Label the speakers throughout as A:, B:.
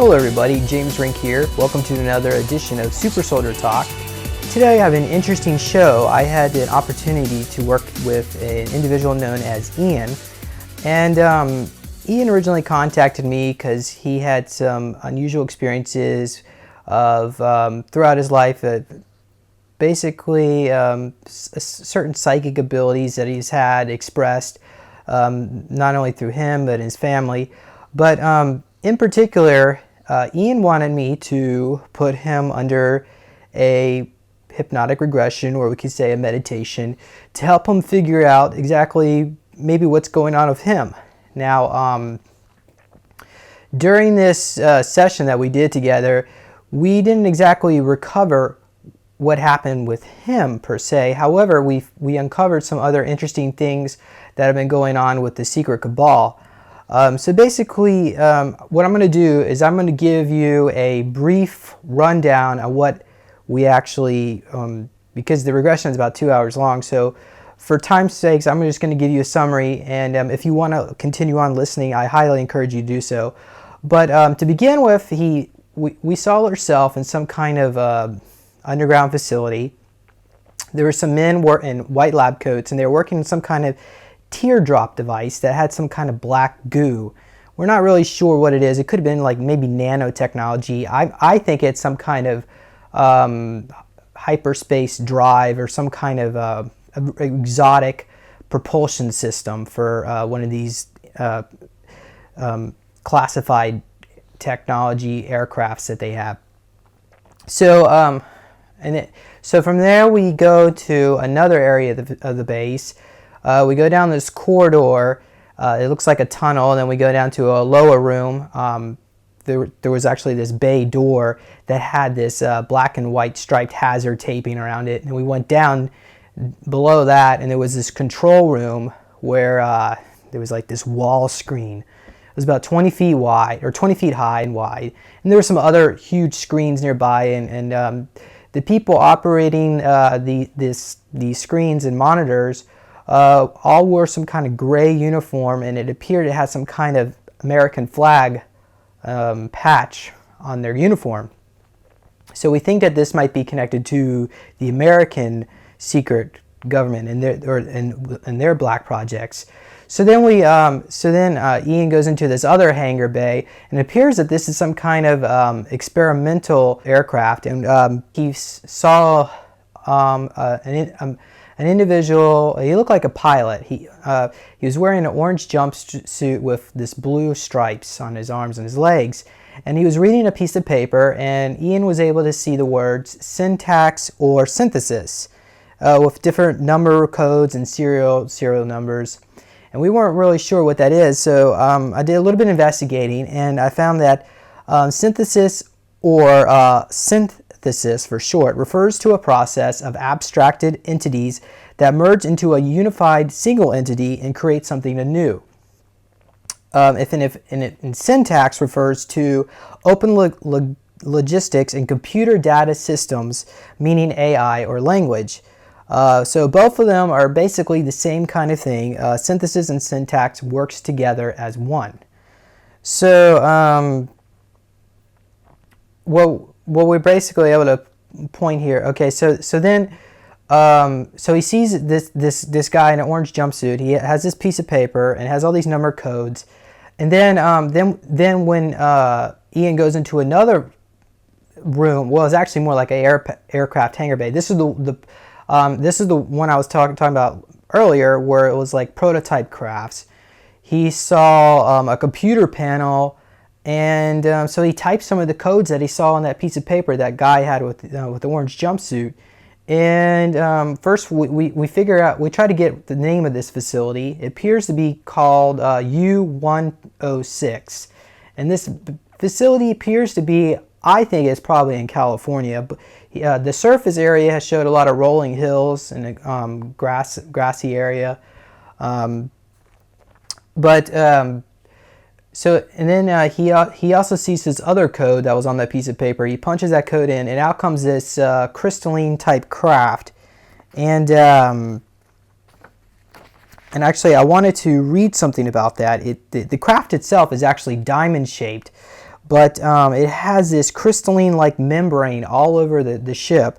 A: Hello everybody, James Rink here. Welcome to another edition of Super Soldier Talk. Today I have an interesting show. I had an opportunity to work with an individual known as Ian. And Ian originally contacted me because he had some unusual experiences of throughout his life, basically certain psychic abilities that he's had expressed, not only through him but his family. But in particular, Ian wanted me to put him under a hypnotic regression, or we could say a meditation, to help him figure out exactly maybe what's going on with him. Now, during this session that we did together, we didn't exactly recover what happened with him per se. However, we uncovered some other interesting things that have been going on with the secret cabal. So basically, what I'm going to do is I'm going to give you a brief rundown of what we actually, because the regression is about 2 hours long, so for time's sakes, I'm just going to give you a summary, and if you want to continue on listening, I highly encourage you to do so. But to begin with, we saw ourselves in some kind of underground facility. There were some men in white lab coats, and they were working in some kind of teardrop device that had some kind of black goo. We're not really sure what it is. It could have been like maybe nanotechnology. I think it's some kind of hyperspace drive or some kind of exotic propulsion system for one of these classified technology aircrafts that they have. So so from there we go to another area of the base. We go down this corridor. It looks like a tunnel, and then we go down to a lower room. There was actually this bay door that had this black and white striped hazard taping around it, and we went down below that, and there was this control room where there was like this wall screen. It was about 20 feet wide, or 20 feet high and wide, and there were some other huge screens nearby, and the people operating these screens and monitors all wore some kind of gray uniform, and it appeared it had some kind of American flag patch on their uniform. So we think that this might be connected to the American secret government and their black projects. So then Ian goes into this other hangar bay, and it appears that this is some kind of experimental aircraft, and he saw an individual. He looked like a pilot. He was wearing an orange jumpsuit with this blue stripes on his arms and his legs, and he was reading a piece of paper, and Ian was able to see the words syntax or synthesis with different number codes and serial numbers, and we weren't really sure what that is. So I did a little bit of investigating, and I found that synthesis, or synthesis for short, refers to a process of abstracted entities that merge into a unified single entity and create something anew. And syntax refers to open logistics and computer data systems, meaning AI or language. So both of them are basically the same kind of thing. Synthesis and syntax works together as one. So what we're basically able to point here. Okay, so then so he sees this guy in an orange jumpsuit. He has this piece of paper and has all these number codes, and then when Ian goes into another room, well, it's actually more like an aircraft hangar bay. This is the one I was talking about earlier, where it was like prototype crafts. He saw a computer panel. And so he typed some of the codes that he saw on that piece of paper that guy had with the orange jumpsuit. And first we figure out, we try to get the name of this facility. It appears to be called U-106. And this facility appears to be, I think it's probably in California. But the surface area has showed a lot of rolling hills and a grassy area. So, and then he also sees his other code that was on that piece of paper. He punches that code in, and out comes this crystalline type craft. And actually, I wanted to read something about that. The craft itself is actually diamond shaped, but it has this crystalline-like membrane all over the ship,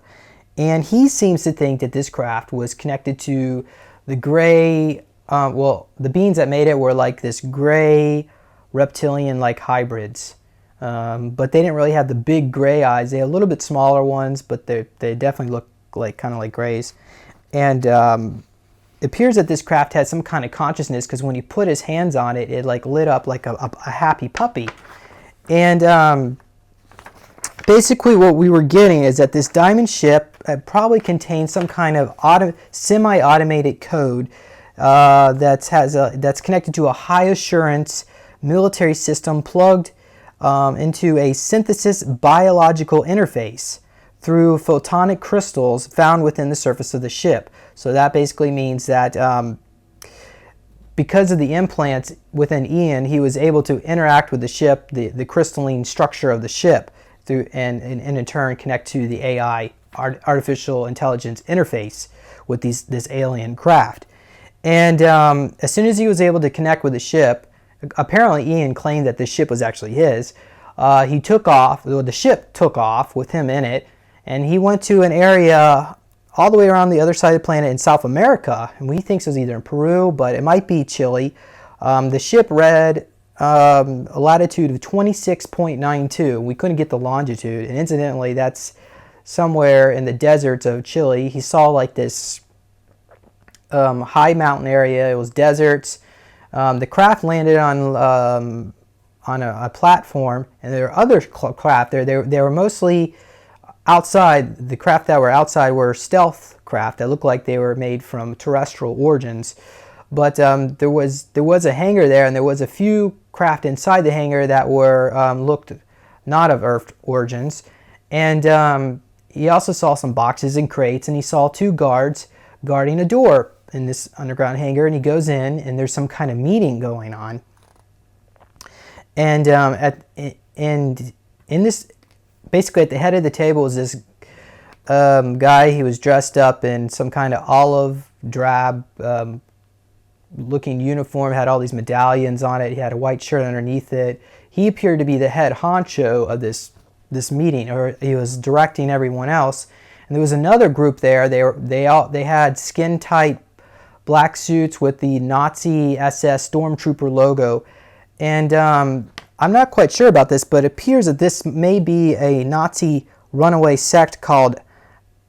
A: and he seems to think that this craft was connected to the gray, well, the beings that made it were like this gray reptilian-like hybrids. But they didn't really have the big gray eyes. They had a little bit smaller ones, but they definitely look like kind of like grays. And it appears that this craft had some kind of consciousness, because when he put his hands on it, it like lit up like a happy puppy. And basically what we were getting is that this diamond ship probably contains some kind of semi-automated code that's connected to a high assurance military system plugged into a synthesis biological interface through photonic crystals found within the surface of the ship. So that basically means that because of the implants within Ian, he was able to interact with the ship, the crystalline structure of the ship, and in turn connect to the AI, artificial intelligence interface with this alien craft. And as soon as he was able to connect with the ship, apparently Ian claimed that the ship was actually his. He took off, the ship took off with him in it, and he went to an area all the way around the other side of the planet in South America, and we think it was either in Peru, but it might be Chile. The ship read a latitude of 26.92. We couldn't get the longitude, and incidentally, that's somewhere in the deserts of Chile. He saw like this high mountain area. It was deserts. The craft landed on a platform, and there were other craft there. They were mostly outside. The craft that were outside were stealth craft that looked like they were made from terrestrial origins. But there was a hangar there, and there was a few craft inside the hangar that were looked not of Earth origins. And he also saw some boxes and crates, and he saw two guards guarding a door in this underground hangar. And he goes in, and there's some kind of meeting going on. And in this, basically at the head of the table is this guy. He was dressed up in some kind of olive drab looking uniform, had all these medallions on it. He had a white shirt underneath it. He appeared to be the head honcho of this meeting, or he was directing everyone else. And there was another group there. They had skin tight black suits with the Nazi SS Stormtrooper logo. And I'm not quite sure about this, but it appears that this may be a Nazi runaway sect called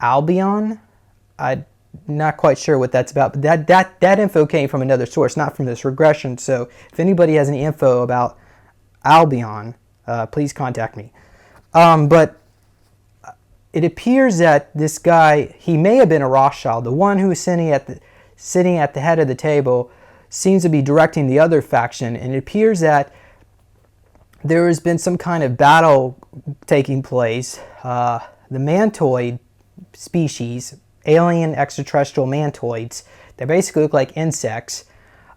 A: Albion. I'm not quite sure what that's about, but that info came from another source, not from this regression. So if anybody has any info about Albion, please contact me. But it appears that this guy, he may have been a Rothschild. The one who was sitting at the head of the table seems to be directing the other faction, and it appears that there has been some kind of battle taking place. The mantoid species, alien extraterrestrial mantoids, they basically look like insects,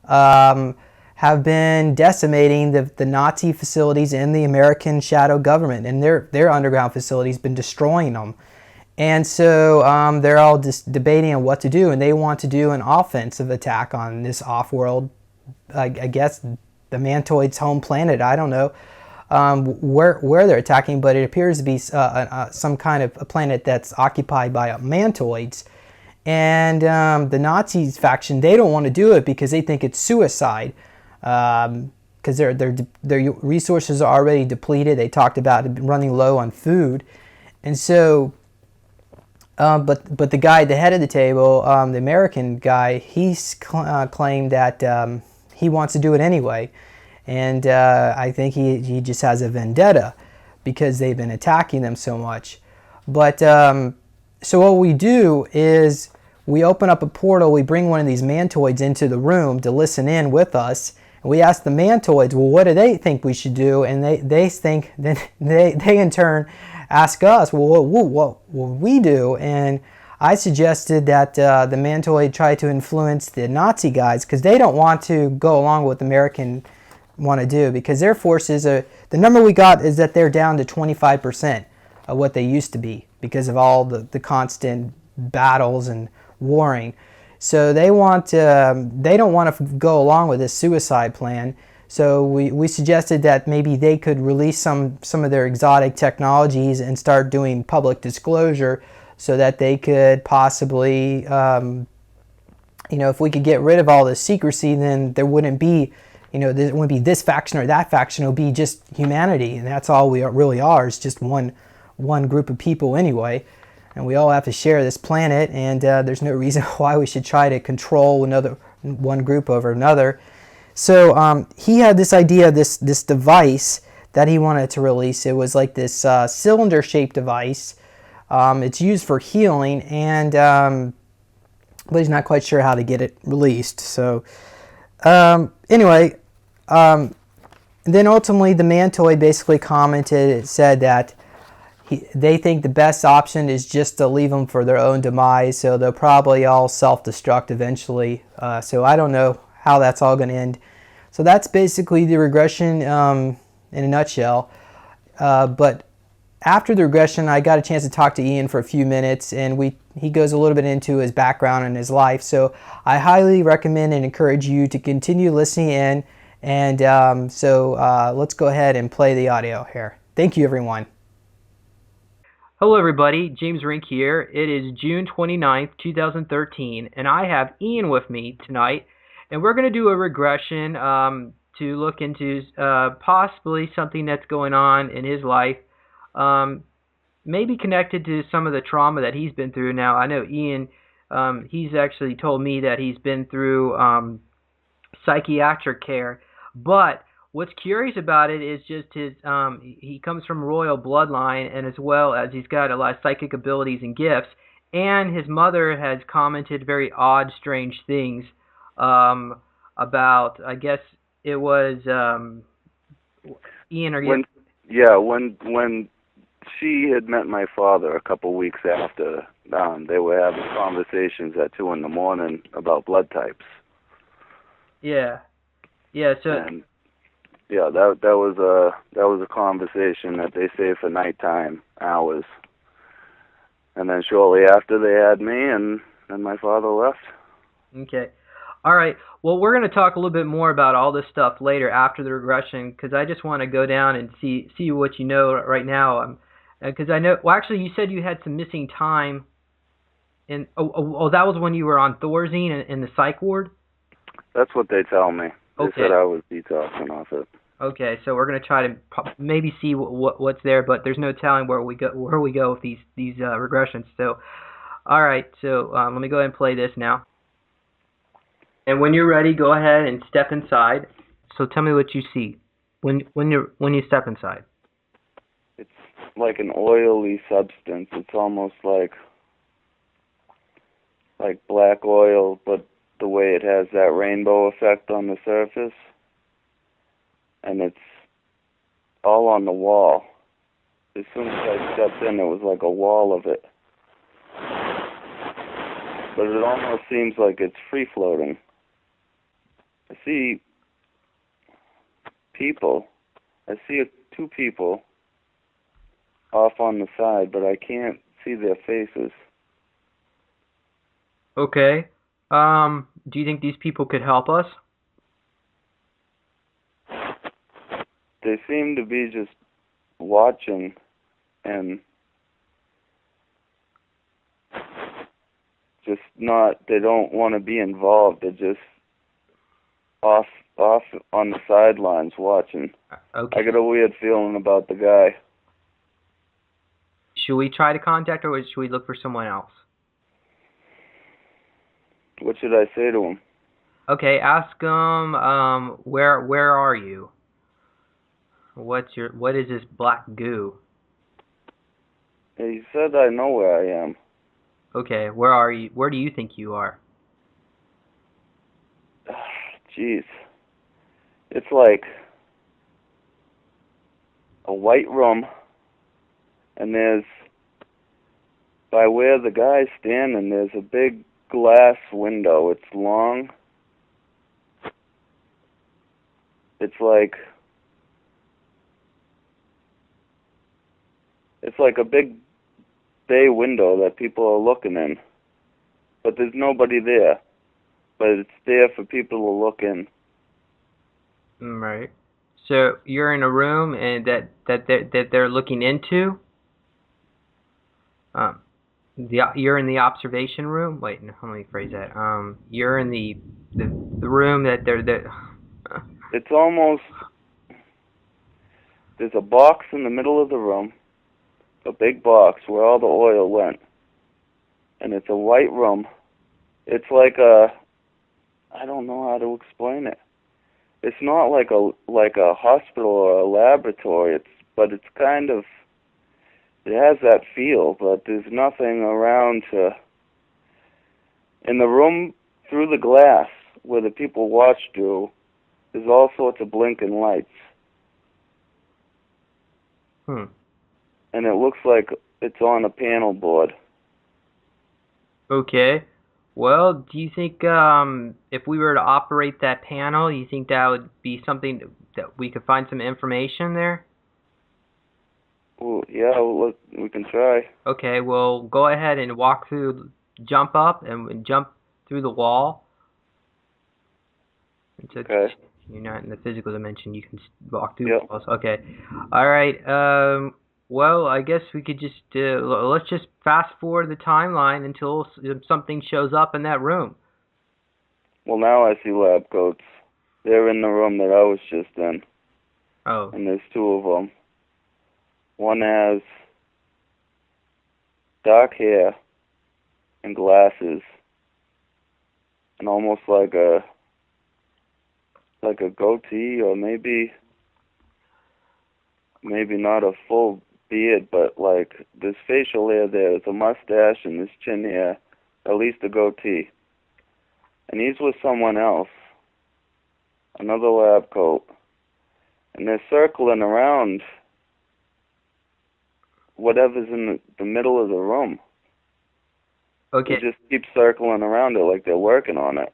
A: have been decimating the Nazi facilities in the American shadow government, and their underground facilities been destroying them. And so they're all just debating on what to do, and they want to do an offensive attack on this off-world, I guess the mantoid's home planet. I don't know where they're attacking, but it appears to be some kind of a planet that's occupied by mantoids. And the Nazis faction, they don't want to do it because they think it's suicide, because their resources are already depleted. They talked about running low on food, and so. But the guy at the head of the table, the American guy, he's claimed that he wants to do it anyway. And I think he just has a vendetta because they've been attacking them so much. But so what we do is we open up a portal, we bring one of these mantoids into the room to listen in with us. And we ask the mantoids, well, what do they think we should do? And they think, then they in turn ask us, well, what will we do? And I suggested that the mantoid try to influence the Nazi guys, because they don't want to go along with what the American want to do, because their forces are, the number we got is that they're down to 25% of what they used to be because of all the constant battles and warring. So they don't want to go along with this suicide plan. So we suggested that maybe they could release some of their exotic technologies and start doing public disclosure so that they could possibly, if we could get rid of all the secrecy, then there wouldn't be, there wouldn't be this faction or that faction. It would be just humanity, and that's all we really are. It's just one group of people anyway, and we all have to share this planet. And there's no reason why we should try to control one group over another. So he had this idea, this device that he wanted to release. It was like this cylinder-shaped device. It's used for healing, and but he's not quite sure how to get it released. So anyway, then ultimately the Mantoid basically commented, it said that they think the best option is just to leave them for their own demise, so they'll probably all self-destruct eventually. So I don't know how that's all going to end. So that's basically the regression in a nutshell. But after the regression, I got a chance to talk to Ian for a few minutes, and he goes a little bit into his background and his life. So I highly recommend and encourage you to continue listening in. And let's go ahead and play the audio here. Thank you, everyone. Hello, everybody. James Rink here. It is June 29th, 2013, and I have Ian with me tonight. And we're going to do a regression to look into possibly something that's going on in his life. Maybe connected to some of the trauma that he's been through. Now, I know Ian, he's actually told me that he's been through psychiatric care, but what's curious about it is just his, he comes from royal bloodline, and as well as he's got a lot of psychic abilities and gifts, and his mother has commented very odd, strange things about, I guess it was, Ian, are you...
B: When she had met my father a couple weeks after, they were having conversations at 2 in the morning about blood types.
A: Yeah, so...
B: And, yeah, that was a conversation that they say for nighttime hours. And then shortly after they had me, and my father left.
A: Okay. All right. Well, we're going to talk a little bit more about all this stuff later after the regression, because I just want to go down and see what you know right now. Because I know, well, actually, you said you had some missing time. And that was when you were on Thorazine in the psych ward?
B: That's what they tell me. They
A: Okay.
B: said I was detoxing off it.
A: Okay, so we're going to try to maybe see what's there, but there's no telling where we go with these regressions. So, all right. So let me go ahead and play this now. And when you're ready, go ahead and step inside. So tell me what you see when you step inside.
B: It's like an oily substance. It's almost like black oil, but the way it has that rainbow effect on the surface. And it's all on the wall. As soon as I stepped in, there was like a wall of it. But it almost seems like it's free-floating. I see people. I see two people off on the side, but I can't see their faces.
A: Okay. Do you think these people could help us?
B: They seem to be just watching and just not, they don't want to be involved. They're just off on the sidelines watching.
A: Okay.
B: I get a weird feeling about the guy.
A: Should we try to contact her, or should we look for someone else?
B: What should I say to him?
A: Okay, ask him, where are you? What is this black goo?
B: He said I know where I am.
A: Okay, where are you? Where do you think you are?
B: Jeez. It's like a white room, and there's, by where the guy's standing, there's a big glass window. It's long. It's like a big bay window that people are looking in. But there's nobody there. But it's there for people to look in.
A: Right. So you're in a room and that they're looking into. Um, you're in the observation room. Wait, no, let me phrase that. You're in the room that they're that.
B: It's almost, there's a box in the middle of the room, a big box where all the oil went, and it's a white room. It's like a, I don't know how to explain it. It's not like a hospital or a laboratory. But it's kind of, it has that feel, but there's nothing around to. In the room through the glass where the people watch through, there's all sorts of blinking lights,
A: Hmm.
B: and it looks like it's on a panel board.
A: Okay. Well, do you think if we were to operate that panel, you think that would be something that we could find some information there?
B: Ooh, yeah, well, we can try.
A: Okay, well, go ahead and jump up and jump through the wall. And so
B: Okay.
A: you're not in the physical dimension, you can walk through
B: Yep.
A: walls. Okay. All right. Well, I guess we could just let's just fast forward the timeline until something shows up in that room.
B: Well, now I see lab coats. They're in the room that I was just in,
A: Oh.
B: and there's two of them. One has dark hair and glasses, and almost like a goatee, or maybe not a full beard, but like this facial hair there, there's a mustache and this chin hair, at least a goatee. And he's with someone else, another lab coat, and they're circling around whatever's in the middle of the room.
A: Okay.
B: They just keep circling around it like they're working on it.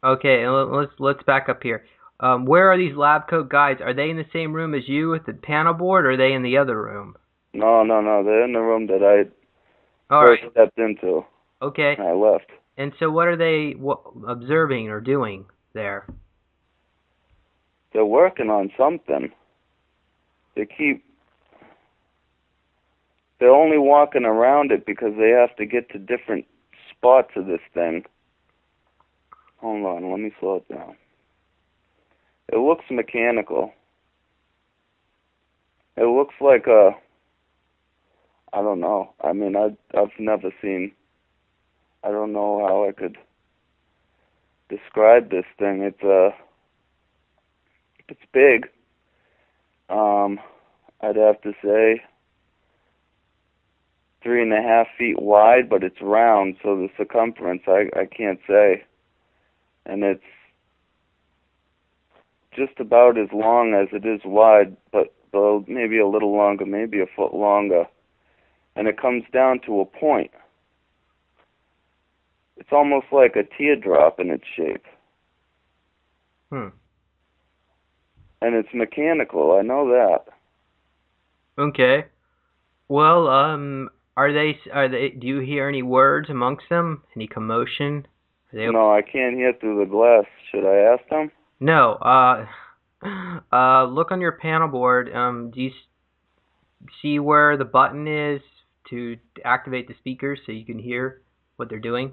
A: Okay, and let's back up here. Where are these lab coat guys? Are they in the same room as you with the panel board, or are they in the other room?
B: No, they're in the room that I
A: All
B: first
A: right.
B: stepped into,
A: Okay.
B: and I left.
A: And so, what are they observing or doing there?
B: They're working on something. They're only walking around it because they have to get to different spots of this thing. Hold on, let me slow it down. It looks mechanical. It looks like I don't know. I mean, I've never seen, I don't know how I could describe this thing. It's big. I'd have to say 3.5 feet wide, but it's round, so the circumference I can't say. And it's just about as long as it is wide, but maybe a little longer, maybe a foot longer. And it comes down to a point. It's almost like a teardrop in its shape.
A: Hmm.
B: And it's mechanical, I know that.
A: Okay. Well, are they? Do you hear any words amongst them? Any commotion? Are they?
B: No, I can't hear through the glass. Should I ask them?
A: No. Look on your panel board. Do you see where the button is to activate the speakers so you can hear what they're doing?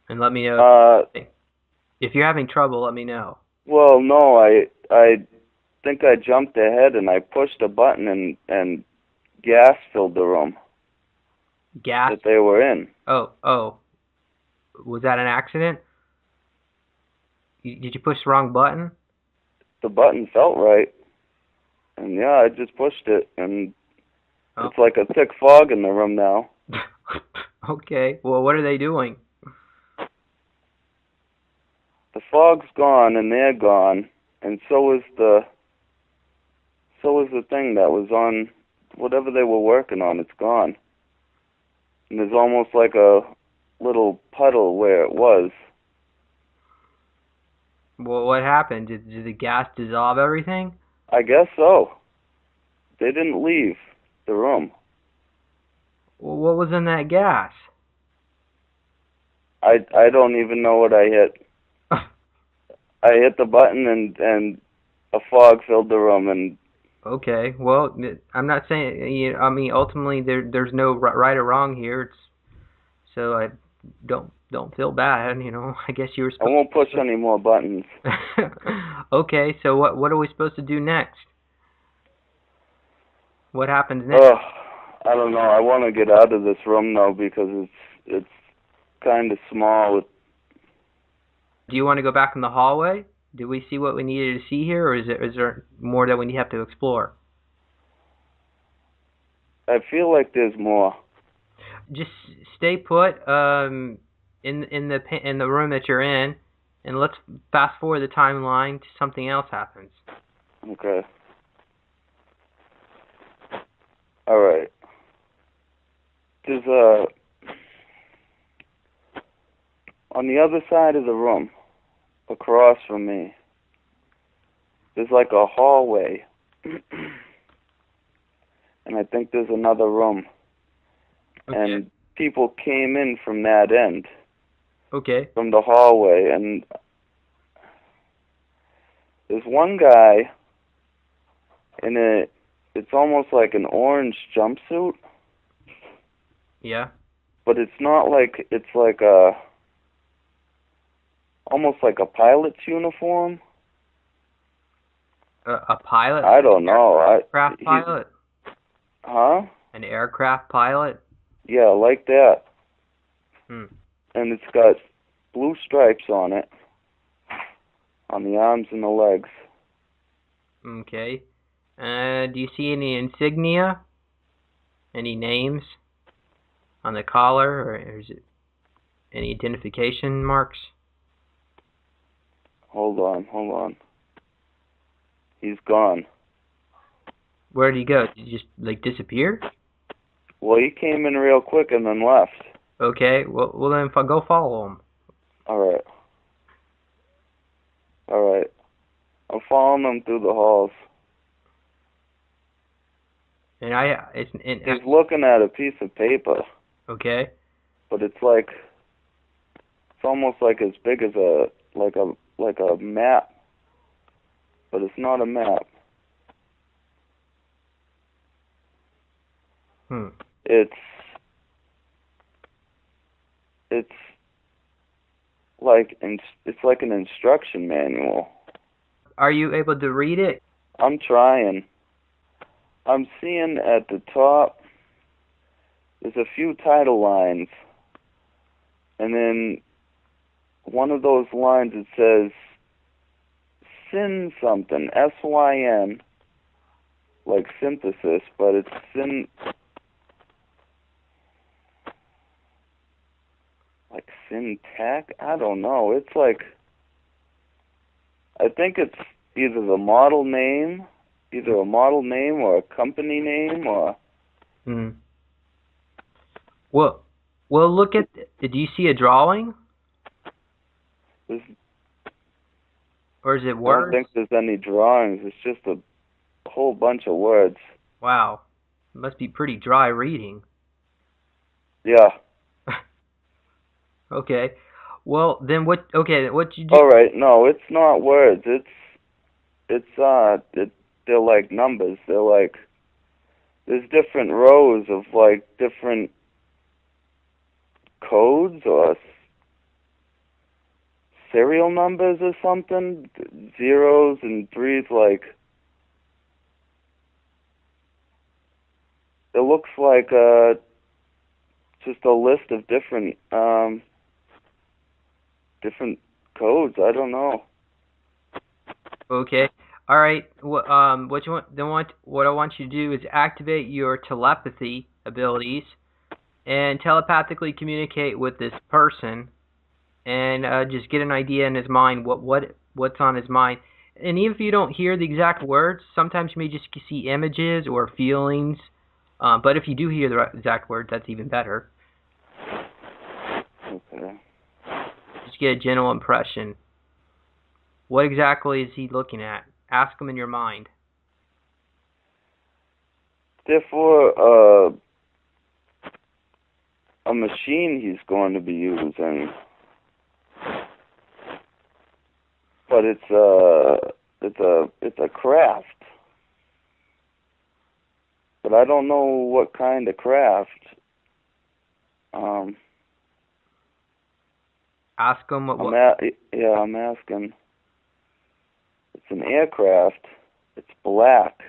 A: And let me know. If you're having trouble, let me know.
B: Well, no, I think I jumped ahead and I pushed a button and gas filled the room
A: Gas?
B: that they were in.
A: Oh. Was that an accident? Did you push the wrong button?
B: The button felt right. And yeah, I just pushed it, and it's like a thick fog in the room now.
A: Okay. Well, what are they doing?
B: The fog's gone, and they're gone, and so is the thing that was on whatever they were working on. It's gone. And there's almost like a little puddle where it was.
A: Well, what happened? Did the gas dissolve everything?
B: I guess so. They didn't leave the room.
A: Well, what was in that gas?
B: I don't even know what I hit. I hit the button and a fog filled the room, and
A: Okay, well, I'm not saying, I mean, ultimately there's no right or wrong here. So I don't feel bad, I guess you were
B: I
A: supposed
B: won't push any more buttons.
A: Okay, so what are we supposed to do next? What happens next?
B: Ugh, I don't know. I want to get out of this room now because it's kind of small.
A: Do you want to go back in the hallway? Did we see what we needed to see here, or is there more that we have to explore?
B: I feel like there's more.
A: Just stay put in the room that you're in, and let's fast forward the timeline to something else happens.
B: Okay. All right. There's on the other side of the room, across from me, there's like a hallway, and I think there's another room.
A: Okay.
B: And people came in from that end.
A: Okay.
B: From the hallway, and there's one guy in it's almost like an orange jumpsuit.
A: Yeah.
B: But it's not like, it's like almost like a pilot's uniform.
A: A pilot?
B: I don't know.
A: Aircraft pilot?
B: Huh?
A: An aircraft pilot?
B: Yeah, like that.
A: Hmm.
B: And it's got blue stripes on it, on the arms and the legs.
A: Okay. Do you see any insignia? Any names on the collar, or is it any identification marks?
B: Hold on. He's gone.
A: Where did he go? Did he just disappear?
B: Well, he came in real quick and then left.
A: Okay. Well then go follow him.
B: All right. I'm following him through the halls.
A: And
B: he's looking at a piece of paper.
A: Okay.
B: But it's almost like as big as a map. But it's not a map. It's like an instruction manual.
A: Are you able to read it?
B: I'm trying. I'm seeing at the top, there's a few title lines, and then one of those lines, it says syn something, S-Y-N, like synthesis, but it's syn, like syntax? I don't know. It's like, I think it's either a model name or a company name or...
A: Well, look at... Did you see a drawing? Or is it words?
B: I don't think there's any drawings. It's just a whole bunch of words.
A: Wow. It must be pretty dry reading.
B: Yeah.
A: Okay. Well, then what you do...
B: All right. No, it's not words. They're like numbers. They're like... There's different rows of like different codes or serial numbers or something. Zeros and threes, like... It looks like just a list of different codes. I don't know.
A: Okay. All right. What I want you to do is activate your telepathy abilities and telepathically communicate with this person, and just get an idea in his mind what's on his mind. And even if you don't hear the exact words, sometimes you may just see images or feelings. But if you do hear the exact words, that's even better.
B: Okay.
A: Just get a general impression. What exactly is he looking at? Ask him in your mind.
B: Therefore, a machine he's going to be using. But but it's a craft. But I don't know what kind of craft.
A: Ask them what.
B: I'm asking. It's an aircraft. It's black.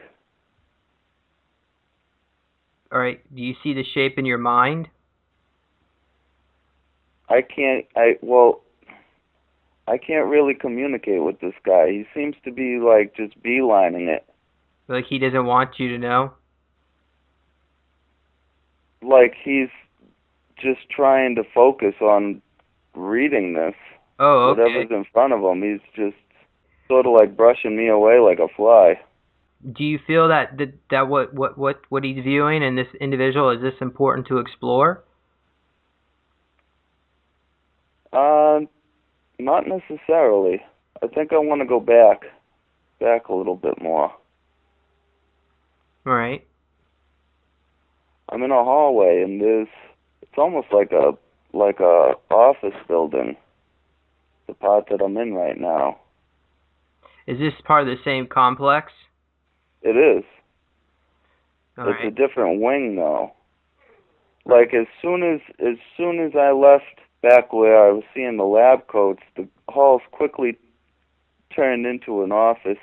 A: All right. Do you see the shape in your mind?
B: I can't really communicate with this guy. He seems to be like just beelining it.
A: Like he doesn't want you to know?
B: Like he's just trying to focus on reading this.
A: Oh, okay.
B: Whatever's in front of him, he's just sort of like brushing me away like a fly.
A: Do you feel that what he's viewing in this individual, is this important to explore?
B: Not necessarily. I think I want to go back a little bit more.
A: All right.
B: I'm in a hallway, and it's almost like a office building. The part that I'm in right now.
A: Is this part of the same complex?
B: It is.
A: All
B: it's
A: right.
B: a different wing, though. Like as soon as I left back where I was seeing the lab coats, the halls quickly turned into an office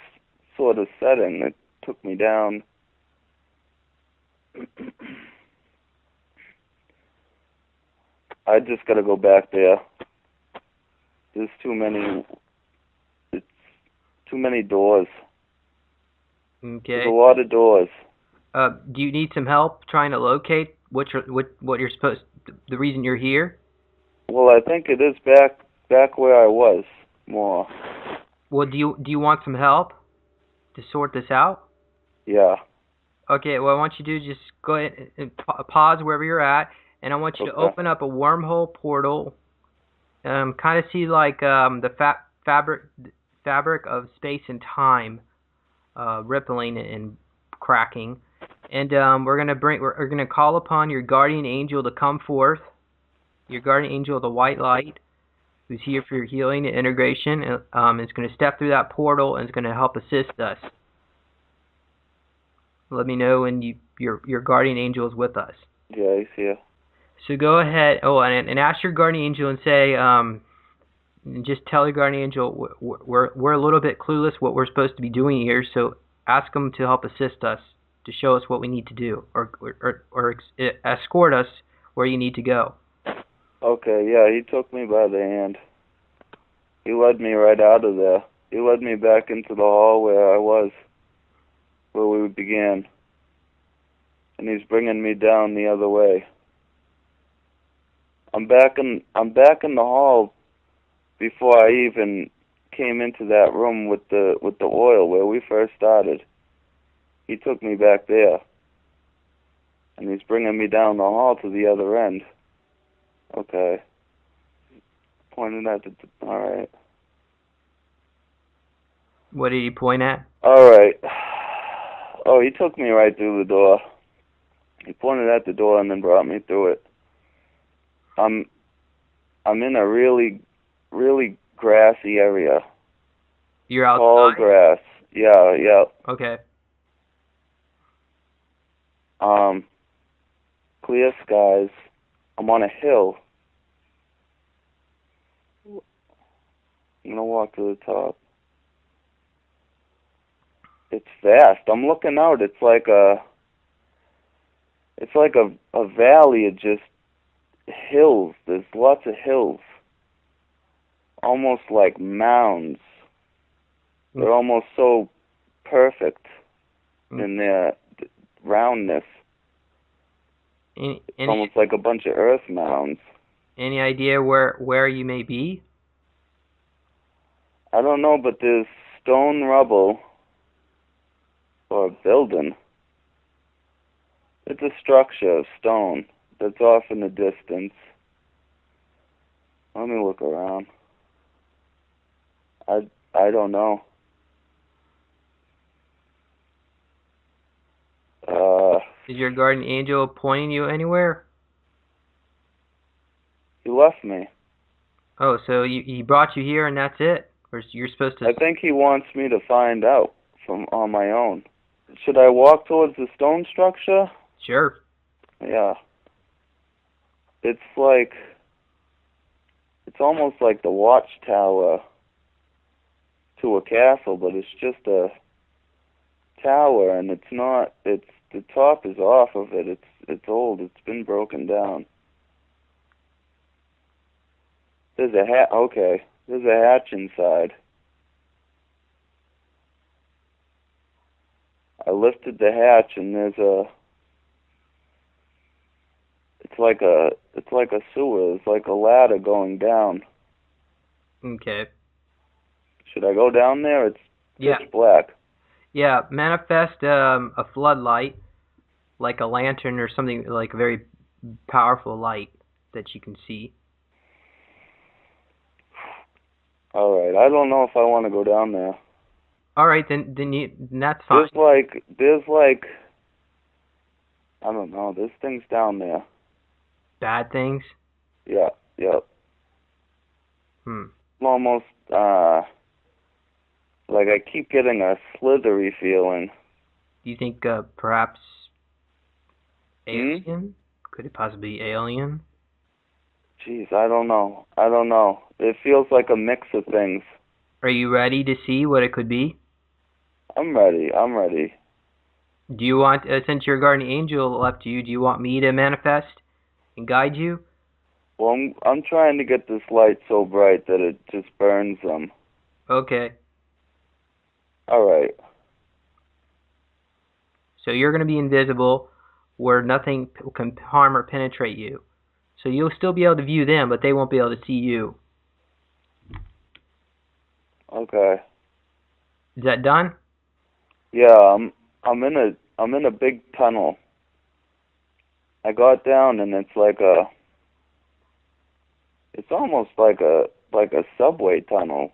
B: sort of setting that took me down. I just got to go back there. There's too many doors.
A: Okay.
B: There's a lot of doors.
A: Do you need some help trying to locate what you're supposed? The reason you're here?
B: Well, I think it is back where I was more.
A: Well, do you want some help to sort this out?
B: Yeah.
A: Okay. What I want you to do is just go ahead and pause wherever you're at, and I want you to open up a wormhole portal. Kind of see like the fabric of space and time rippling and cracking, and we're gonna call upon your guardian angel to come forth. Your guardian angel of the white light, who's here for your healing and integration, is going to step through that portal and is going to help assist us. Let me know when your guardian angel is with us.
B: Yeah, he's here.
A: So go ahead. Oh, and ask your guardian angel and say, just tell your guardian angel we're a little bit clueless what we're supposed to be doing here. So ask him to help assist us, to show us what we need to do, or escort us where you need to go.
B: Okay, yeah, he took me by the hand. He led me right out of there. He led me back into the hall where I was, where we began. And he's bringing me down the other way. I'm back in the hall before I even came into that room with the oil where we first started. He took me back there. And he's bringing me down the hall to the other end. Okay. Pointing at all right.
A: What did he point at?
B: All right. Oh, he took me right through the door. He pointed at the door and then brought me through it. I'm in a really, really grassy area.
A: You're outside?
B: Tall grass. Yeah.
A: Okay.
B: Clear skies. I'm on a hill. I'm gonna walk to the top. It's vast. I'm looking out. It's like a valley of just hills. There's lots of hills. Almost like mounds. They're almost so perfect in their roundness. It's almost like a bunch of earth mounds.
A: Any idea where you may be?
B: I don't know, but there's stone rubble or a building. It's a structure of stone that's off in the distance. Let me look around. I don't know.
A: Is your guardian angel pointing you anywhere?
B: He left me.
A: Oh, so he brought you here and that's it? Or you're supposed to...
B: I think he wants me to find out from on my own. Should I walk towards the stone structure?
A: Sure.
B: Yeah. It's like... It's almost like the watchtower to a castle, but it's just a tower, and it's not... It's... The top is off of it. It's old. It's been broken down. There's a okay. There's a hatch inside. I lifted the hatch, and there's a... It's like a sewer. It's like a ladder going down.
A: Okay.
B: Should I go down there? It's
A: Yeah.
B: pitch black.
A: Yeah, manifest a floodlight, like a lantern or something, like a very powerful light that you can see.
B: All right. I don't know if I want to go down there.
A: All right, then that's fine.
B: There's like, I don't know. There's things down there.
A: Bad things?
B: Yeah. Yep. Almost, like I keep getting a slithery feeling.
A: Do you think perhaps alien? Could it possibly be alien?
B: Jeez, I don't know. It feels like a mix of things.
A: Are you ready to see what it could be?
B: I'm ready.
A: Do you want, since your guardian angel left you, do you want me to manifest and guide you?
B: Well, I'm trying to get this light so bright that it just burns them.
A: Okay.
B: All right.
A: So you're going to be invisible where nothing can harm or penetrate you. So you'll still be able to view them, but they won't be able to see you.
B: Okay.
A: Is that done?
B: Yeah, I'm in a big tunnel. I got down, and it's almost like a subway tunnel,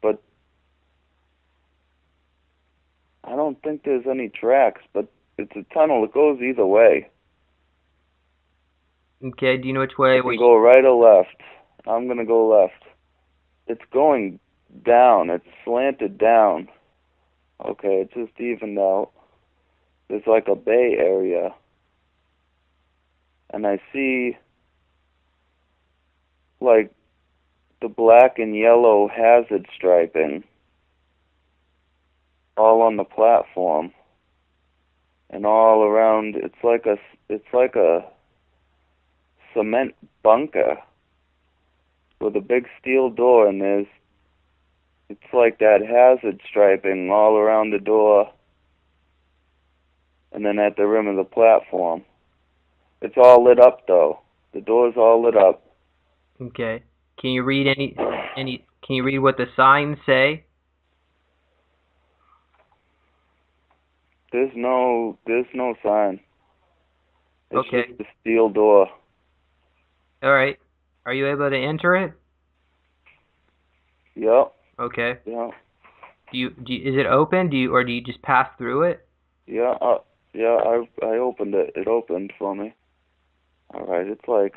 B: but I don't think there's any tracks, but it's a tunnel. It goes either way.
A: Okay, do you know which way?
B: I can go right or left. I'm going to go left. It's going down. It's slanted down. Okay, it just evened out. There's like a bay area. And I see like the black and yellow hazard striping all on the platform. And all around, it's like a cement bunker with a big steel door, and it's like that hazard striping all around the door and then at the rim of the platform. It's all lit up though. The door's all lit up.
A: Okay. Can you read can you read what the signs say?
B: There's no sign. It's
A: Okay.
B: just a steel door.
A: All right. Are you able to enter it?
B: Yep.
A: Okay.
B: Yeah.
A: Is it open? Do you just pass through it?
B: Yeah. I opened it. It opened for me. All right. It's like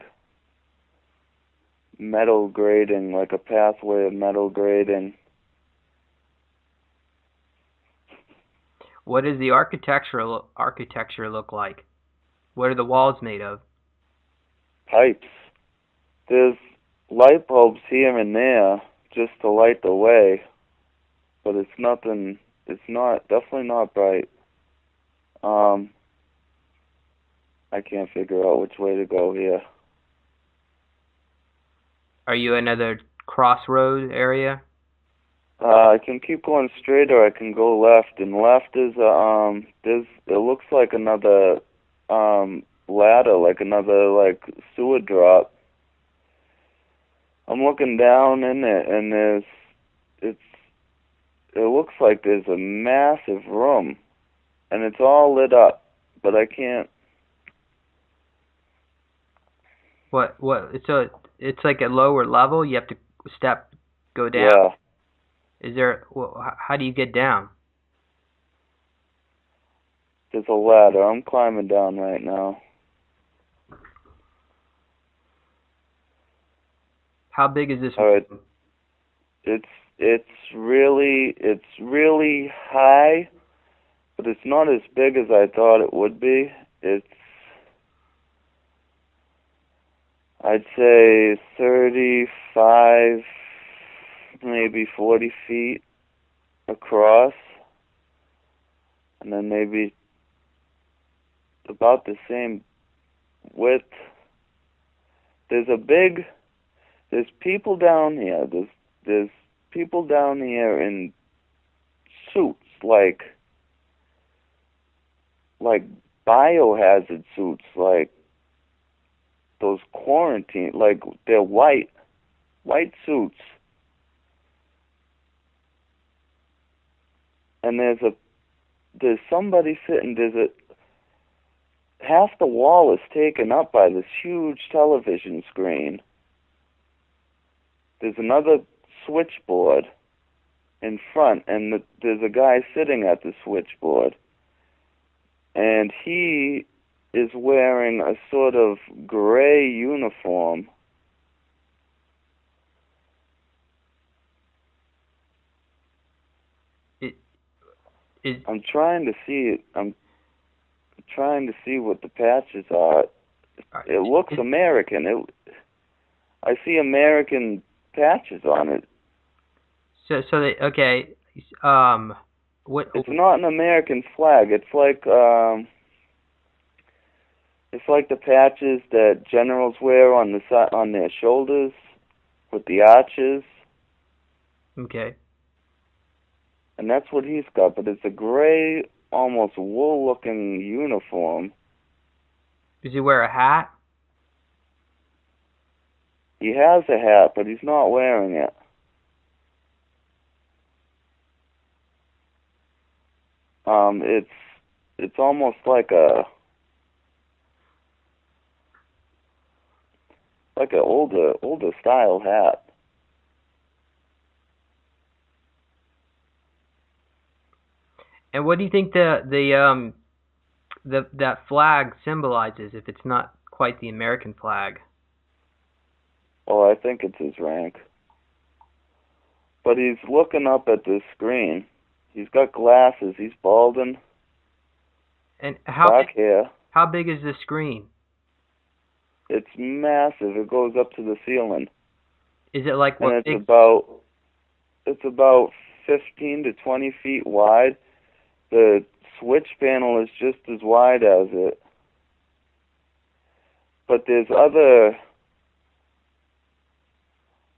B: metal grating, like a pathway of metal grating.
A: What does the architecture look like? What are the walls made of?
B: Pipes. There's light bulbs here and there just to light the way, but it's nothing. It's definitely not bright. I can't figure out which way to go here.
A: Are you another crossroad area?
B: I can keep going straight, or I can go left. And left is it looks like another ladder, like another sewer drop. I'm looking down in it, and it looks like there's a massive room, and it's all lit up, but I can't.
A: What? So it's like a lower level. You have to go down.
B: Yeah.
A: Is there? Well, how do you get down?
B: There's a ladder. I'm climbing down right now.
A: How big is this?
B: All right. it's really high, but it's not as big as I thought it would be. It's, I'd say 35, maybe 40 feet across, and then maybe about the same width. There's people down here. There's people down here in suits, like biohazard suits, like those quarantine, like they're white suits. And there's somebody sitting, half the wall is taken up by this huge television screen. There's another switchboard in front, and there's a guy sitting at the switchboard. And he is wearing a sort of gray uniform. I'm trying to see what the patches are. It looks American. I see American patches on it.
A: So they, okay. What?
B: It's not an American flag. It's like the patches that generals wear on their shoulders with the arches.
A: Okay.
B: And that's what he's got, but it's a gray, almost wool-looking uniform.
A: Does he wear a hat?
B: He has a hat, but he's not wearing it. It's almost like an older style hat.
A: And what do you think that flag symbolizes if it's not quite the American flag?
B: Oh, I think it's his rank. But he's looking up at this screen. He's got glasses. He's balding.
A: And
B: dark hair.
A: How big is this screen?
B: It's massive. It goes up to the ceiling.
A: Is it like what?
B: And it's about 15 to 20 feet wide. The switch panel is just as wide as it. But there's other,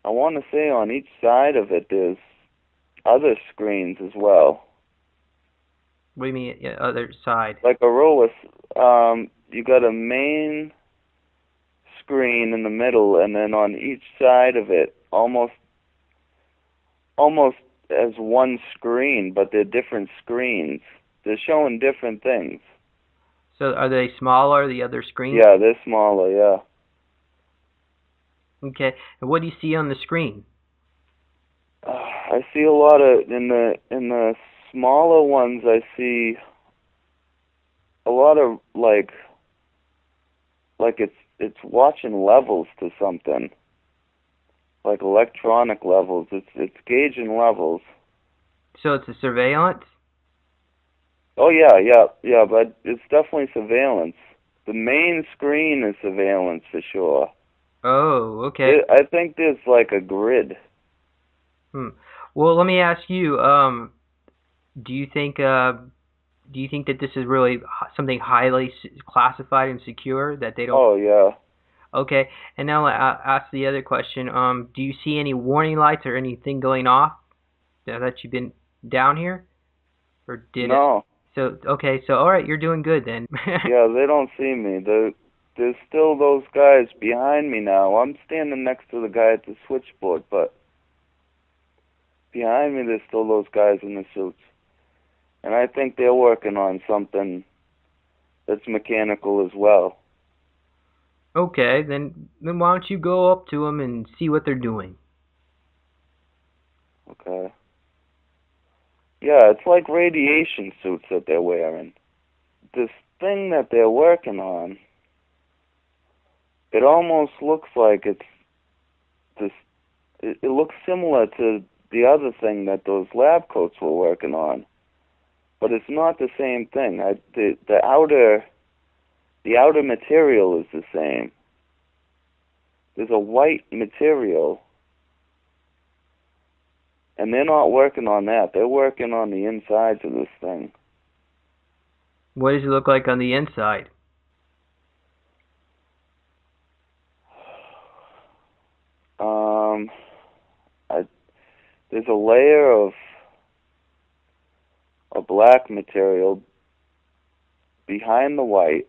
B: I want to say on each side of it, there's other screens as well.
A: What do you mean, other side?
B: Like a row of, you got a main screen in the middle, and then on each side of it, almost as one screen, but they're different screens. They're showing different things.
A: So are they smaller, the other screens?
B: Yeah, they're smaller, yeah.
A: Okay, and what do you see on the screen?
B: I see a lot of, in the smaller ones, I see a lot of, like it's watching levels to something. Like electronic levels. It's gauging levels.
A: So it's a surveillance?
B: Oh yeah, but it's definitely surveillance. The main screen is surveillance for sure.
A: Oh, okay.
B: I think there's like a grid.
A: Well, let me ask you, do you think that this is really something highly classified and secure that they don't?
B: Oh yeah.
A: Okay, and now I'll ask the other question. Do you see any warning lights or anything going off now that you've been down here? Or did
B: No.
A: So, okay, so all right, you're doing good then.
B: Yeah, they don't see me. There's still those guys behind me now. I'm standing next to the guy at the switchboard, but behind me there's still those guys in the suits. And I think they're working on something that's mechanical as well.
A: Okay, then why don't you go up to them and see what they're doing?
B: Okay. Yeah, it's like radiation suits that they're wearing. This thing that they're working on, it almost looks like it looks similar to the other thing that those lab coats were working on, but it's not the same thing. The outer material is the same. There's a white material, and they're not working on that. They're working on the insides of this thing.
A: What does it look like on the inside?
B: There's a layer of a black material behind the white,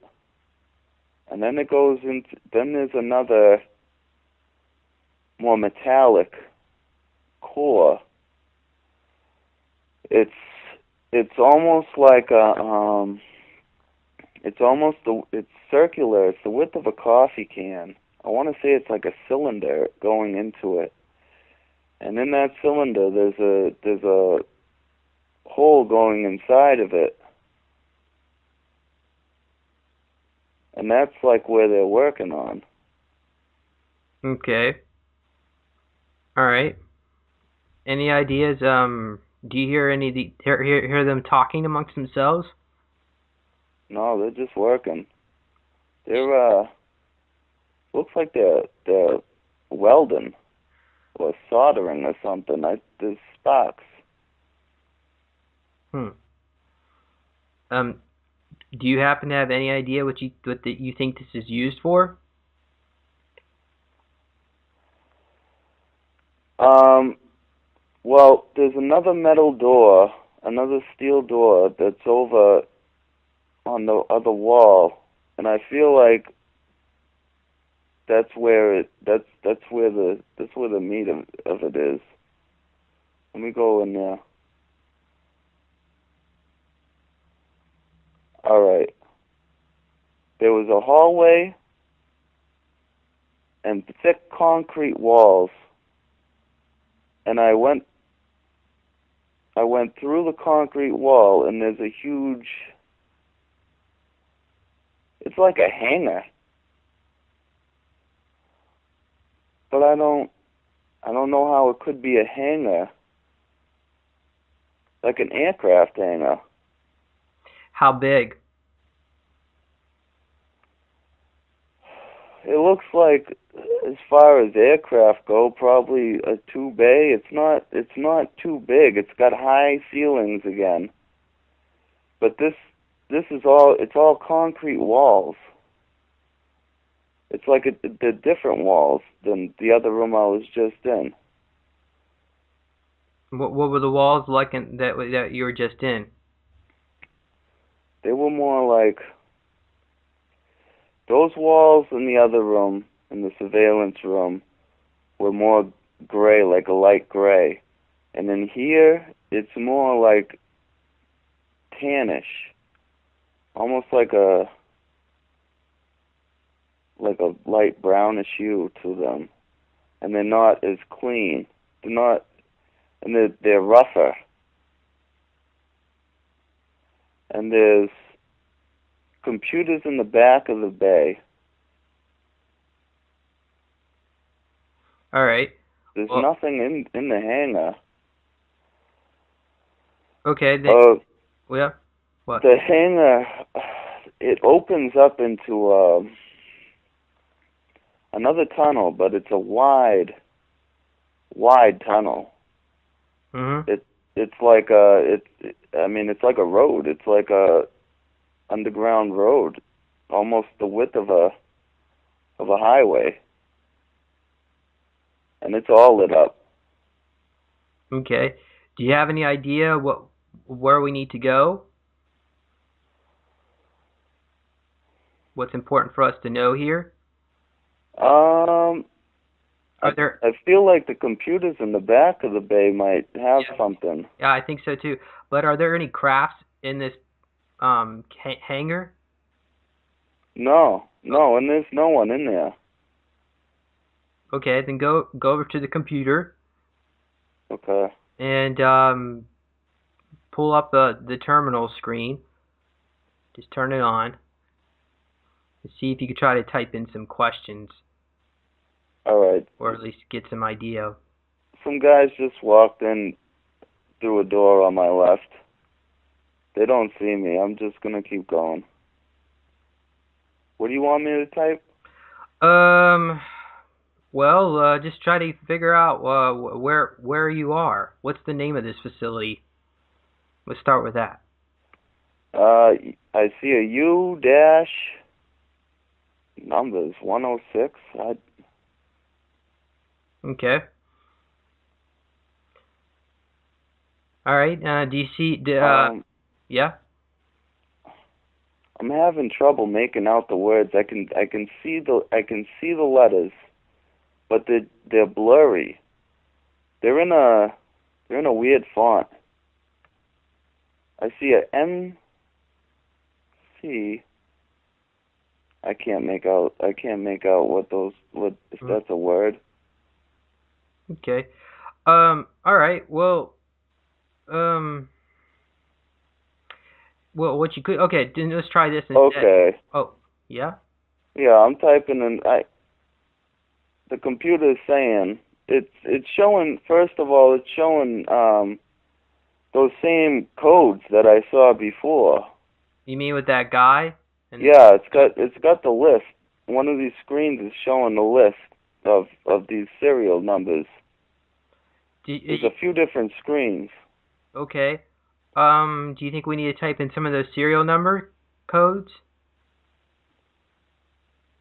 B: and then it goes into. Then there's another more metallic core. It's almost like a it's circular. It's the width of a coffee can. I want to say it's like a cylinder going into it, and in that cylinder there's a hole going inside of it, and that's like where they're working on.
A: Okay. All right. Any ideas? Do you hear hear them talking amongst themselves?
B: No, they're just working. They're looks like they're welding or soldering or something. There's sparks.
A: Do you happen to have any idea what you think this is used for?
B: Well, there's another metal door, another steel door that's over on the other wall, and I feel like that's where the meat of it is. Let me go in there. All right. There was a hallway and thick concrete walls, and I went through the concrete wall, and there's a huge. It's like a hangar, but I don't know how it could be a hangar, like an aircraft hangar.
A: How big?
B: It looks like, as far as aircraft go, probably a 2-bay. It's not too big. It's got high ceilings again, but this is all concrete walls. It's like they're different walls than the other room I was just in.
A: What were the walls like that you were just in?
B: They were more like those walls in the other room, in the surveillance room, were more gray, like a light gray. And in here, it's more like tannish, almost like a light brownish hue to them. And they're not as clean. They're rougher. And there's computers in the back of the bay.
A: All right.
B: There's nothing in the hangar.
A: Okay. Yeah. What?
B: The hangar, it opens up into another tunnel, but it's a wide tunnel.
A: Mm-hmm.
B: It's like it's like a road. It's like a underground road, almost the width of a highway, and it's all lit up.
A: Okay. Do you have any idea where we need to go? What's important for us to know here?
B: I feel like the computers in the back of the bay might have something.
A: Yeah, I think so too. But are there any crafts in this hangar?
B: No, and there's no one in there.
A: Okay, then go over to the computer.
B: Okay.
A: And pull up the terminal screen. Just turn it on. And see if you could try to type in some questions.
B: All right.
A: Or at least get some idea.
B: some guys just walked in through a door on my left. They don't see me. I'm just gonna keep going. What do you want me to type?
A: Well, just try to figure out where you are. What's the name of this facility? Let's start with that.
B: I see a U dash numbers 106.
A: Okay. All right. Do you see? Yeah.
B: I'm having trouble making out the words. I can see the letters, but they're blurry. They're in a weird font. I see a M C. I can't make out if that's a word.
A: Okay. All right. Well, what you could. Okay. Then let's try this instead.
B: Okay.
A: Oh, yeah.
B: Yeah, I'm typing in. The computer is saying it's showing. First of all, it's showing those same codes that I saw before.
A: You mean with that guy?
B: Yeah, it's got the list. One of these screens is showing the list of these serial numbers. There's a few different screens.
A: Okay. Do you think we need to type in some of those serial number codes?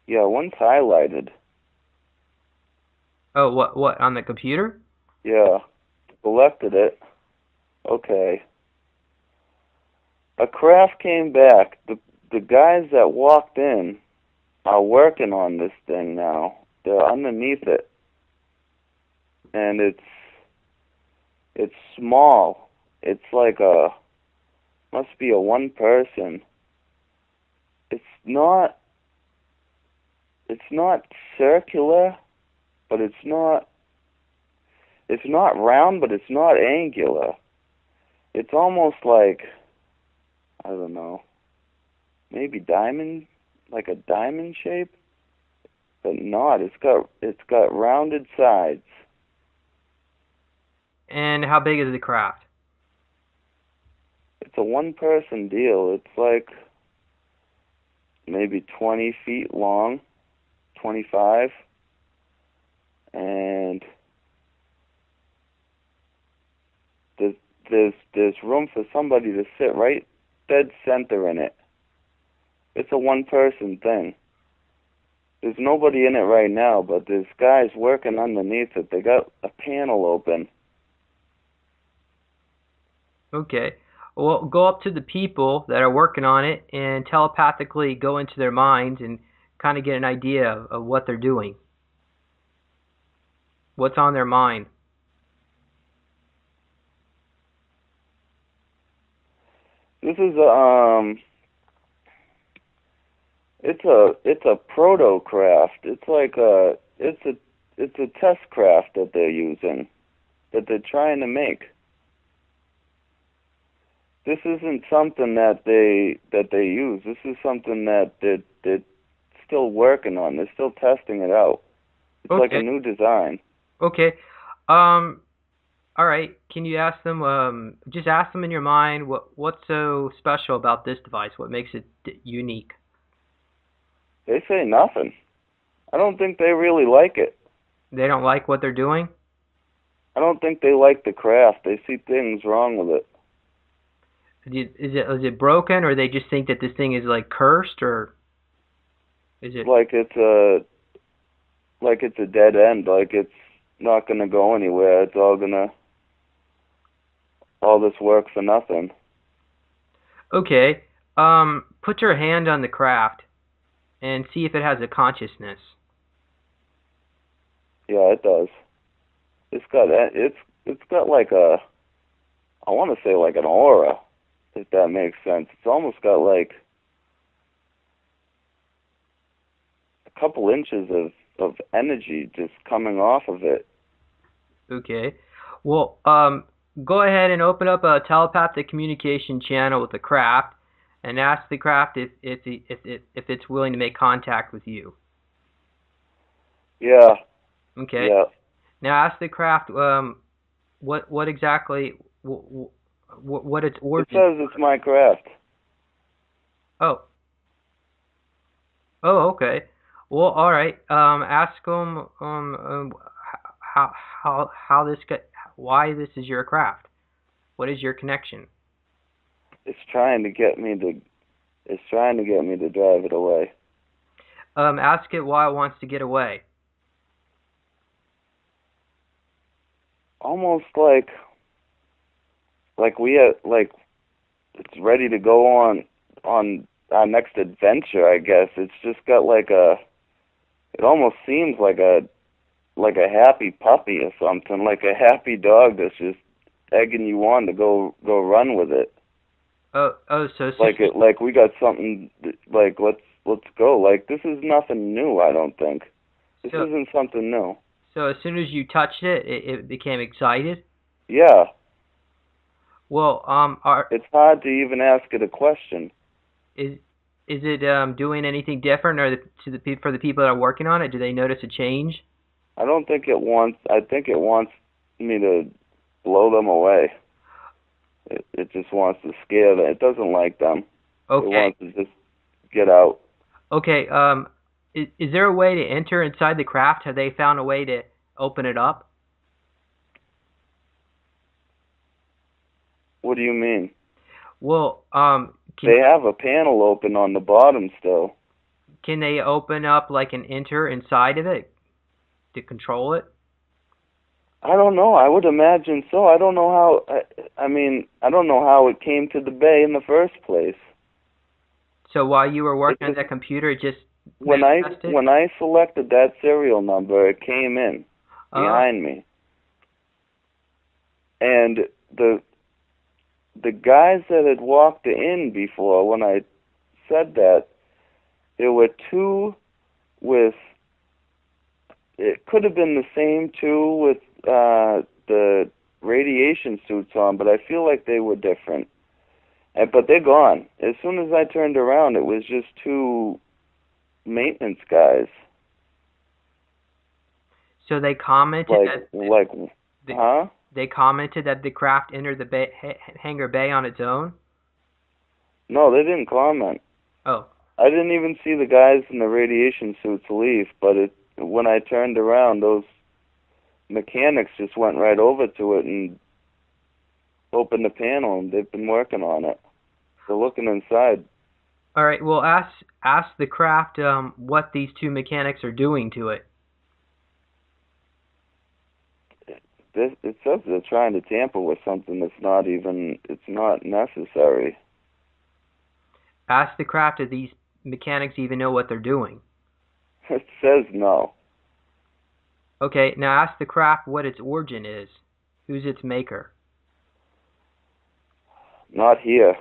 B: Yeah, one's highlighted.
A: Oh, what on the computer?
B: Yeah, selected it. Okay. A craft came back. The guys that walked in are working on this thing now. They're underneath it. And it's small. It's like must be a one person. It's not circular, but it's not round, but it's not angular. It's almost like, I don't know, maybe diamond, like a diamond shape, but not. It's got rounded sides.
A: And how big is the craft?
B: It's a one-person deal. It's like maybe 20 feet long, 25, and there's room for somebody to sit right dead center in it. It's a one-person thing. There's nobody in it right now, but there's guys working underneath it. They got a panel open.
A: Okay. Well, go up to the people that are working on it and telepathically go into their minds and kind of get an idea of what they're doing. What's on their mind?
B: This is it's a proto craft. It's like it's a test craft that they're using, that they're trying to make. This isn't something that they use. This is something that they're still working on. They're still testing it out. It's like a new design.
A: Okay. All right. Can you ask them? Just ask them in your mind what's so special about this device? What makes it unique?
B: They say nothing. I don't think they really like it.
A: They don't like what they're doing?
B: I don't think they like the craft. They see things wrong with it.
A: Is it broken, or they just think that this thing is like cursed, or is it
B: like it's a dead end? Like it's not gonna go anywhere. It's all this work for nothing.
A: Okay. Put your hand on the craft and see if it has a consciousness.
B: Yeah, it does. It's got like I want to say like an aura, if that makes sense. It's almost got like a couple inches of energy just coming off of it.
A: Okay. Well, go ahead and open up a telepathic communication channel with the craft and ask the craft if it's willing to make contact with you.
B: Yeah.
A: Okay.
B: Yeah.
A: Now ask the craft what exactly what its
B: It
A: origin.
B: says it's my craft.
A: Oh, oh, okay. Well, all right. Ask them how this got why this is your craft. What is your connection?
B: It's trying to get me to. It's trying to get me to drive it away.
A: Ask it why it wants to get away.
B: Almost like we had like it's ready to go on our next adventure. I guess it's just got like a. It almost seems like a happy puppy or something, like a happy dog that's just egging you on to go run with it.
A: So
B: Like we got something like let's go. Like this is nothing new. I don't think this
A: so
B: isn't something new.
A: so as soon as you touched it, it became excited.
B: Yeah,
A: Well,
B: it's hard to even ask it a question.
A: is is it doing anything different, or for the people that are working on it? Do they notice a change?
B: I don't think it wants. I think it wants me to blow them away. It just wants to scare them. It doesn't like them. It
A: Okay.
B: wants to just get out.
A: Okay. Is there a way to enter inside the craft? Have they found a way to open it up?
B: What do you mean?
A: Well,
B: They have a panel open on the bottom still.
A: can they open up like an enter inside of it to control it?
B: I don't know. I would imagine so. I don't know how. I mean, I don't know how it came to the bay in the first place.
A: So while you were working on that computer, it just
B: When
A: manifested?
B: I selected that serial number, it came in behind me, and the guys that had walked in before, when I said that, there were two with. It could have been the same two with the radiation suits on, but I feel like they were different. But they're gone. As soon as I turned around, it was just two maintenance guys.
A: So they commented
B: Huh?
A: they commented that the craft entered the hangar bay on its own.
B: No, they didn't comment.
A: Oh,
B: I didn't even see the guys in the radiation suits leave, but when I turned around, those mechanics just went right over to it and opened the panel, and they've been working on it. They're looking inside.
A: all right. Well, ask the craft what these two mechanics are doing to it.
B: It says they're trying to tamper with something it's not necessary.
A: Ask the craft if these mechanics even know what they're doing.
B: It says no.
A: Okay, now ask the craft what its origin is. Who's its maker?
B: Not here.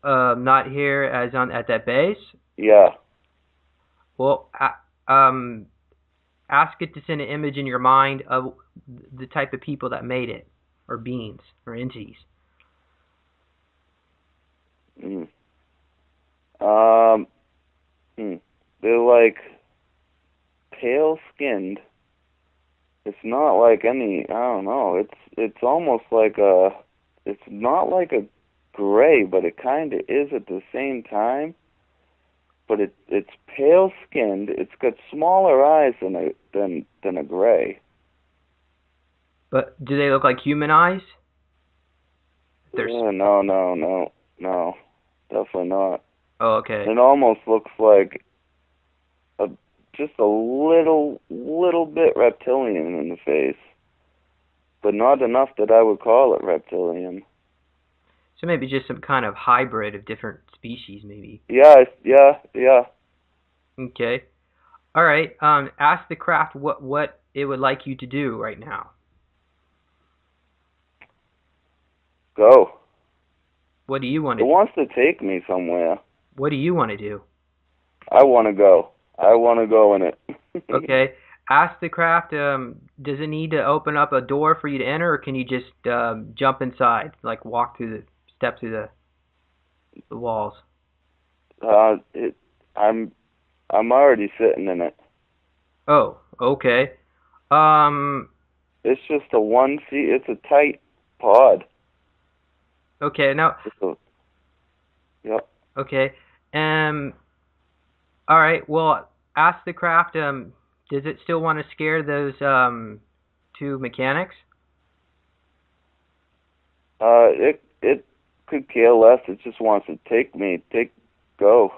A: Not here as on at that base?
B: Yeah.
A: Well, ask it to send an image in your mind of the type of people that made it, or beings, or entities.
B: Mm. Um. They're like pale skinned. It's not like any. I don't know. It's almost like a. It's not like a gray, but it kind of is at the same time. But it's pale skinned. It's got smaller eyes than a gray.
A: But do they look like human eyes?
B: No, definitely not.
A: Oh, okay.
B: It almost looks like just a little bit reptilian in the face, but not enough that I would call it reptilian.
A: So maybe just some kind of hybrid of different species, maybe.
B: Yeah.
A: Okay. All right. Ask the craft what it would like you to do right now.
B: Go.
A: What do you want
B: It
A: to do?
B: wants to take me somewhere.
A: What do you want to do?
B: I want to go. I want to go in it.
A: Okay. Ask the craft, does it need to open up a door for you to enter, or can you just jump inside, like walk through step through the walls?
B: I'm already sitting in it.
A: Oh, okay. Um.
B: It's just a one seat. It's a tight pod.
A: Okay. Now.
B: It's a, yep.
A: Okay. Um. All right. Well, ask the craft. Does it still want to scare those two mechanics?
B: It could care less. It just wants to go.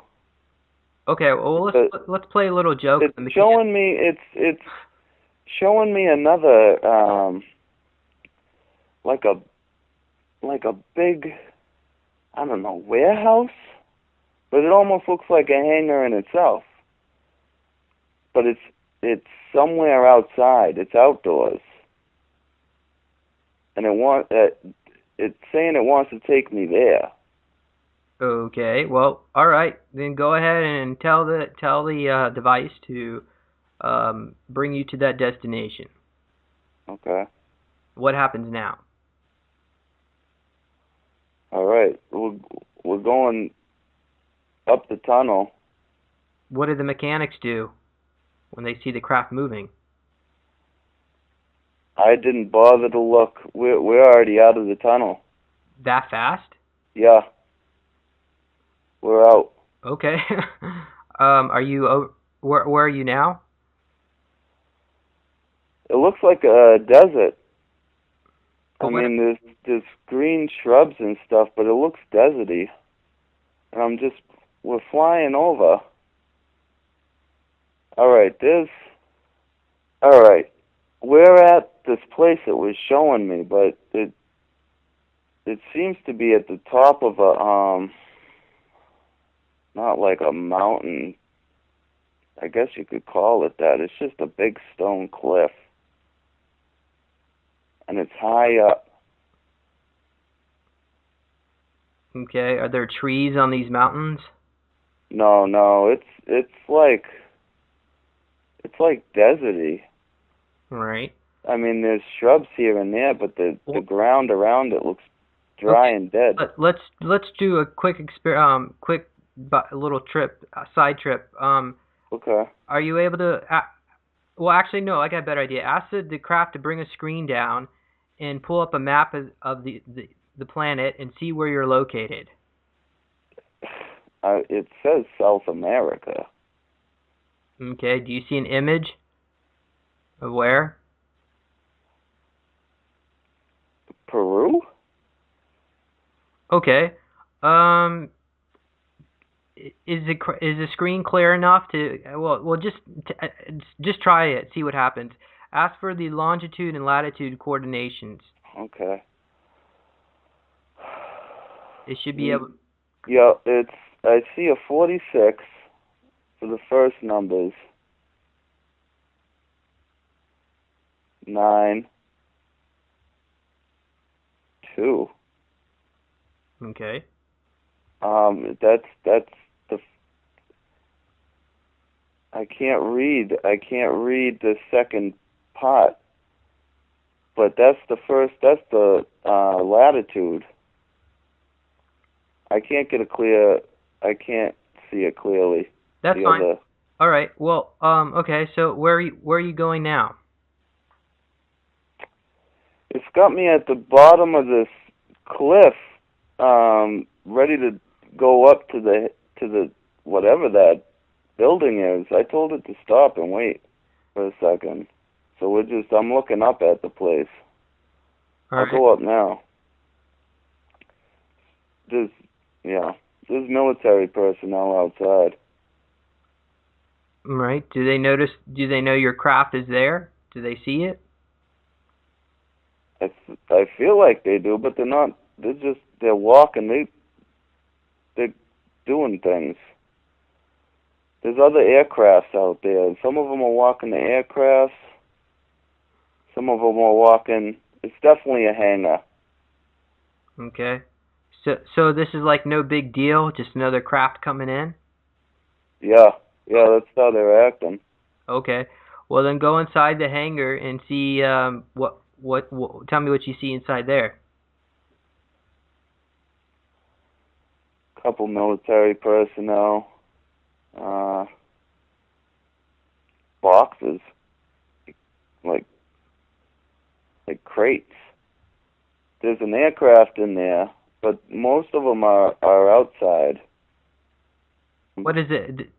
A: Okay. Well,
B: But
A: let's play a little joke
B: it's
A: with the mechanic.
B: showing me. It's showing me another like a big, I don't know, warehouse, but it almost looks like a hangar in itself. But it's somewhere outside. It's outdoors, and it's saying it wants to take me there.
A: Okay. Well, all right. Then go ahead and tell the device to bring you to that destination.
B: Okay.
A: What happens now?
B: All right. We're going up the tunnel.
A: What do the mechanics do when they see the craft moving?
B: I didn't bother to look. We're already out of the tunnel.
A: That fast?
B: Yeah, we're out.
A: Okay. Are you where are you now?
B: It looks like a desert. I
A: But what?
B: mean, there's green shrubs and stuff, but it looks deserty. And we're flying over. All right, all right. We're at this place it was showing me, but it seems to be at the top of a not like a mountain. I guess you could call it that. It's just a big stone cliff, and it's high up.
A: Okay. Are there trees on these mountains?
B: No, it's like deserty.
A: Right.
B: I mean, there's shrubs here and there, but the
A: Well,
B: ground around it looks dry
A: okay.
B: and dead.
A: Let's do a quick little trip, side trip.
B: Okay.
A: Are you able to? Well, actually, no. I got a better idea. Ask the craft to bring a screen down and pull up a map of the planet and see where you're located.
B: It says South America.
A: Okay. Do you see an image of where?
B: Peru?
A: Okay. Um, is the screen clear enough to? Well, just try it. See what happens. Ask for the longitude and latitude coordinations.
B: Okay.
A: It should be able.
B: Yeah, I see a 46 for the first numbers. 9, 2.
A: Okay.
B: That's the I can't read. I can't read the second part, but that's the first. That's the latitude. I can't get a clear. I can't see it clearly.
A: That's
B: The
A: fine.
B: other.
A: All right. Well, okay. So where are you going now?
B: It's got me at the bottom of this cliff, ready to go up to the whatever that building is. I told it to stop and wait for a second. So I'm looking up at the place.
A: All
B: I'll
A: right.
B: go up now. There's, yeah, there's military personnel outside.
A: All right. Do they notice? Do they know your craft is there? Do they see it?
B: I feel like they do, but they're not. They're walking. They're doing things. There's other aircrafts out there. Some of them are walking the aircrafts. Some of them are walking. It's definitely a hangar.
A: Okay. So this is like no big deal. Just another craft coming in.
B: Yeah, yeah, that's how they're acting.
A: Okay. Well, then go inside the hangar and see what. Tell me what you see inside there.
B: Couple military personnel. Boxes. like crates. There's an aircraft in there, but most of them are outside.
A: What does it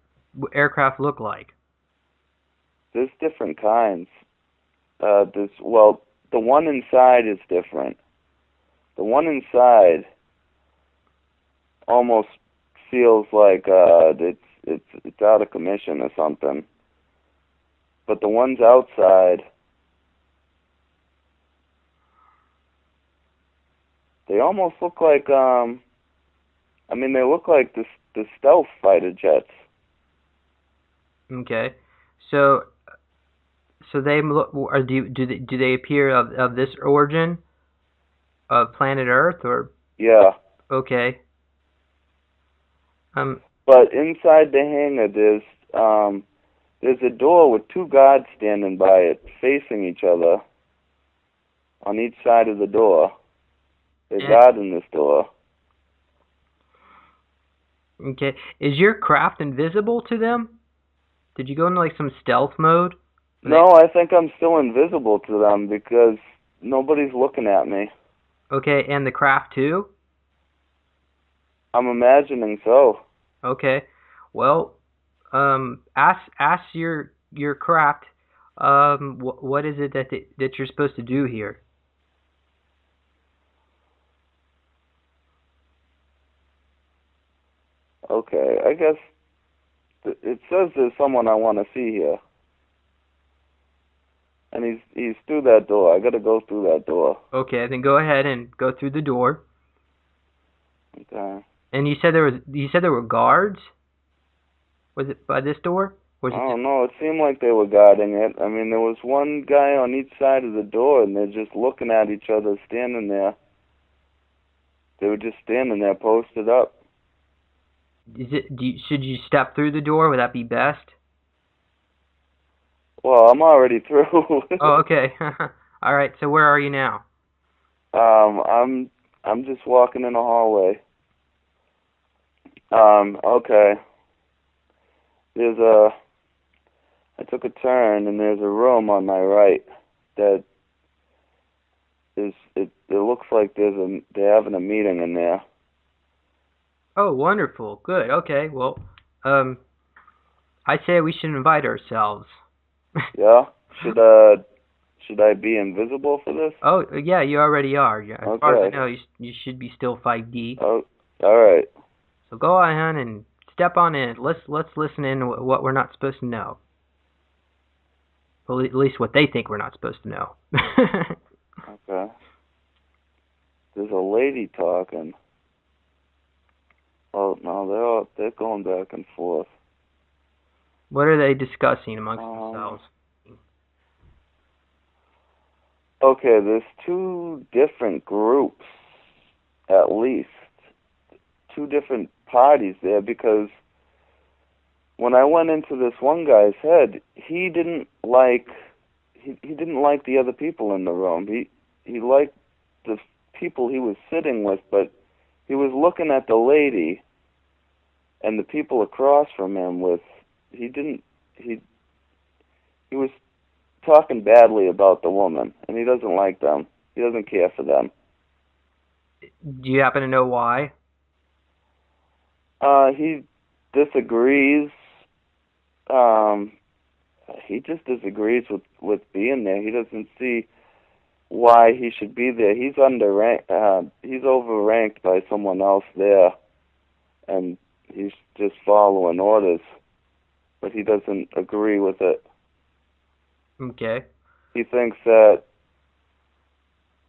A: aircraft look like?
B: There's different kinds. The one inside is different. The one inside almost feels like it's out of commission or something. But the ones outside, they almost look like they look like the stealth fighter jets.
A: Okay, so they look, or do they appear of this origin, of planet Earth, or?
B: Yeah.
A: Okay.
B: But inside the hangar, there's a door with two guards standing by it, facing each other, on each side of the door. They're guarding this door.
A: Okay. Is your craft invisible to them? Did you go into like some stealth mode?
B: No, I think I'm still invisible to them because nobody's looking at me.
A: Okay, and the craft too?
B: I'm imagining so.
A: Okay. Well, ask your craft, what is it that you're supposed to do here?
B: Okay, I guess it says there's someone I want to see here. And he's through that door. I gotta go through that door.
A: Okay, then go ahead and go through the door.
B: Okay.
A: And you said there were guards? Was it by this door?
B: I don't know. It seemed like they were guarding it. I mean, there was one guy on each side of the door, and they're just looking at each other, standing there. They were just standing there, posted up.
A: Should you step through the door? Would that be best?
B: Well, I'm already through.
A: Oh, okay. All right. So where are you now?
B: I'm just walking in a hallway. Okay. I took a turn, and there's a room on my right that it looks like they're having a meeting in there.
A: Oh, wonderful. Good. Okay. Well, I say we should invite ourselves.
B: Yeah? Should I be invisible for this?
A: Oh, yeah, you already are. Yeah, as
B: okay.
A: far as I know, you should be still 5D.
B: Oh, all right.
A: So go on and step on in. Let's listen in to what we're not supposed to know. Well, at least what they think we're not supposed to know.
B: Okay. There's a lady talking. Oh no, they're going back and forth.
A: What are they discussing amongst themselves?
B: Okay, there's two different groups, at least. Two different parties there, because when I went into this one guy's head, he didn't like the other people in the room. He liked the people he was sitting with, but he was looking at the lady and the people across from him with he was talking badly about the woman, and he doesn't like them. He doesn't care for them.
A: Do you happen to know why?
B: He disagrees. He just disagrees with being there. He doesn't see why he should be there. He's he's overranked by someone else there, and he's just following orders, but he doesn't agree with it.
A: Okay.
B: He thinks that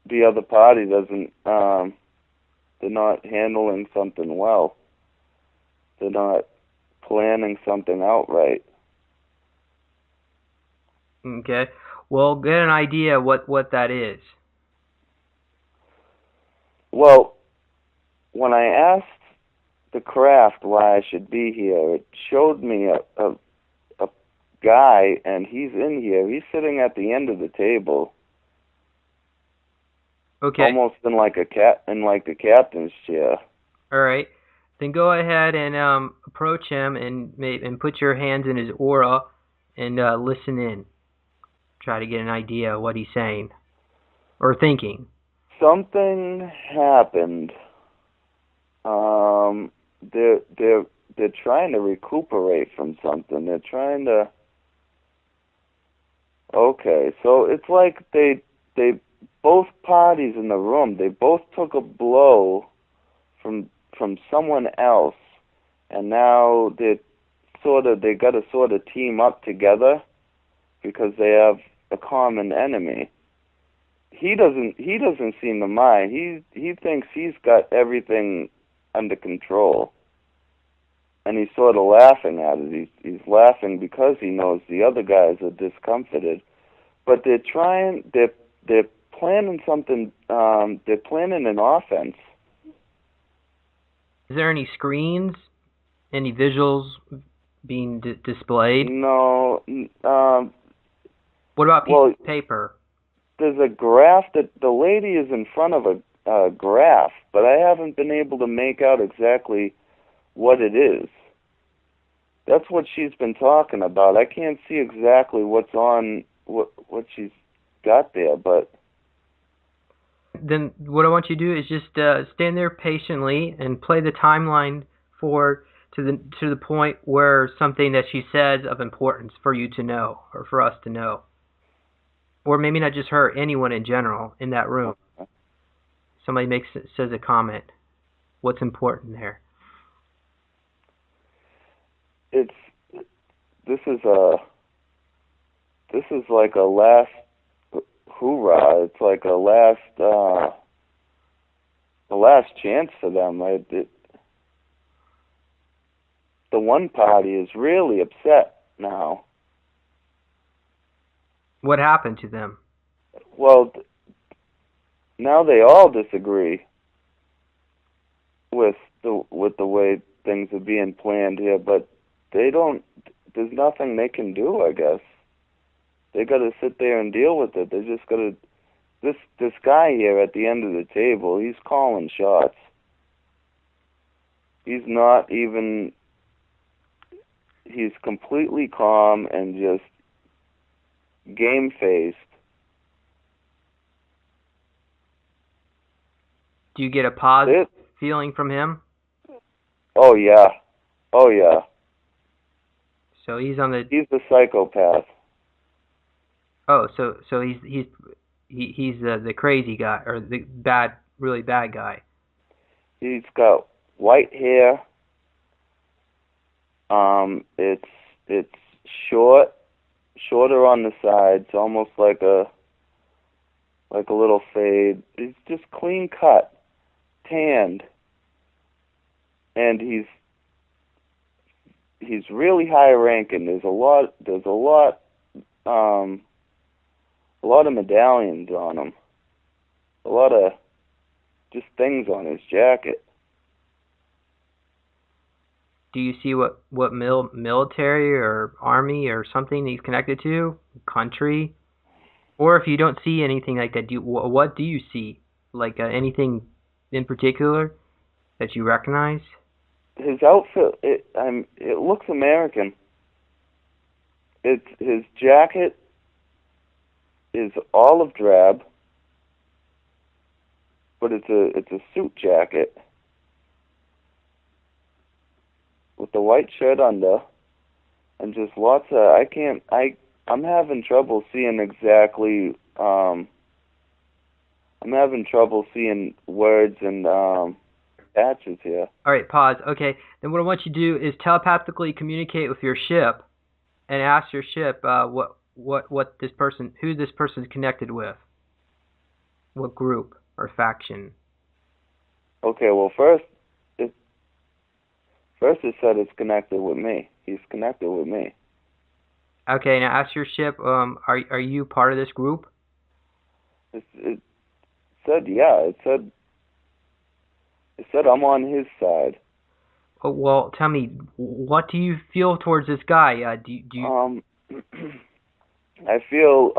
B: the other party doesn't, they're not handling something well. They're not planning something out right.
A: Okay. Well, get an idea what that is.
B: Well, when I asked the craft why I should be here, it showed me a guy, and he's in here. He's sitting at the end of the table.
A: Okay.
B: Almost in like the captain's chair.
A: All right. Then go ahead and approach him and put your hands in his aura and listen in. try to get an idea of what he's saying or thinking.
B: Something happened. They're trying to recuperate from something. They're trying to. Okay, so it's like they both parties in the room, they both took a blow from someone else, and now they got to sort of team up together because they have a common enemy. He doesn't seem to mind. He thinks he's got everything under control, and he's sort of laughing at it. He's laughing because he knows the other guys are discomfited, but they're planning something. They're planning an offense.
A: Is there any screens, any visuals being displayed?
B: No.
A: What about pieces of paper?
B: There's a graph that the lady is in front of a graph, but I haven't been able to make out exactly what it is. That's what she's been talking about. I can't see exactly what's on what she's got there, but
A: then what I want you to do is just stand there patiently and play the timeline to the point where something that she says of importance for you to know or for us to know, or maybe not just her, anyone in general in that room. Somebody says a comment. What's important there?
B: This is like a last hoorah. It's like a last chance for them. The one party is really upset now.
A: What happened to them?
B: Well, now they all disagree with the way things are being planned here, but there's nothing they can do, I guess. They got to sit there and deal with it. They just got to. This guy here at the end of the table, he's calling shots. He's not even. He's completely calm and just game-faced.
A: Do you get a positive feeling from him?
B: Oh yeah.
A: So he's
B: the psychopath.
A: Oh, so he's the crazy guy or the really bad guy.
B: He's got white hair. It's shorter on the sides, almost like a little fade. He's just clean cut, tanned, and he's really high ranking. There's a lot of medallions on him, a lot of just things on his jacket.
A: Do you see what military or army or something he's connected to? Country? Or if you don't see anything like that, what do you see? Like anything in particular that you recognize?
B: His outfit, it looks American. His jacket is olive drab, but it's a suit jacket with the white shirt under, and just lots of I'm having trouble seeing exactly. I'm having trouble seeing words and patches here.
A: All right, pause. Okay, then what I want you to do is telepathically communicate with your ship, and ask your ship what this person, who this person is connected with, what group or faction.
B: Okay, well first it said it's connected with me. He's connected with me.
A: Okay, now ask your ship, are you part of this group?
B: It said yeah. It said I'm on his side.
A: Oh, well, tell me, what do you feel towards this guy? Do you?
B: I feel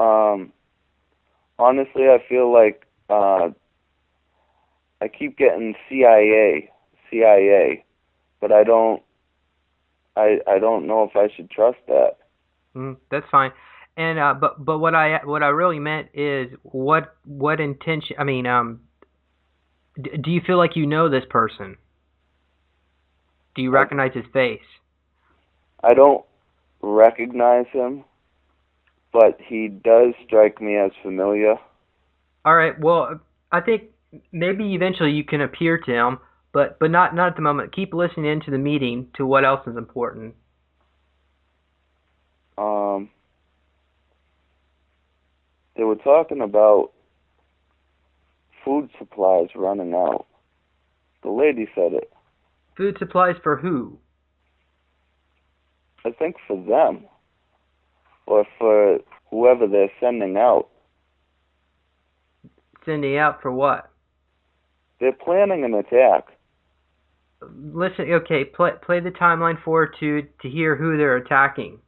B: honestly, I feel like I keep getting CIA, but I don't know if I should trust that.
A: That's fine. And but what I really meant is what intention? I mean, do you feel like you know this person? Do you
B: I
A: recognize his face?
B: I don't recognize him, but he does strike me as familiar.
A: All right. Well, I think maybe eventually you can appear to him, but not at the moment. Keep listening into the meeting to what else is important.
B: Um, they were talking about food supplies running out. The lady said it.
A: Food supplies for who?
B: I think for them, or for whoever they're sending out.
A: Sending out for what?
B: They're planning an attack.
A: Listen, okay, play the timeline forward to hear who they're attacking.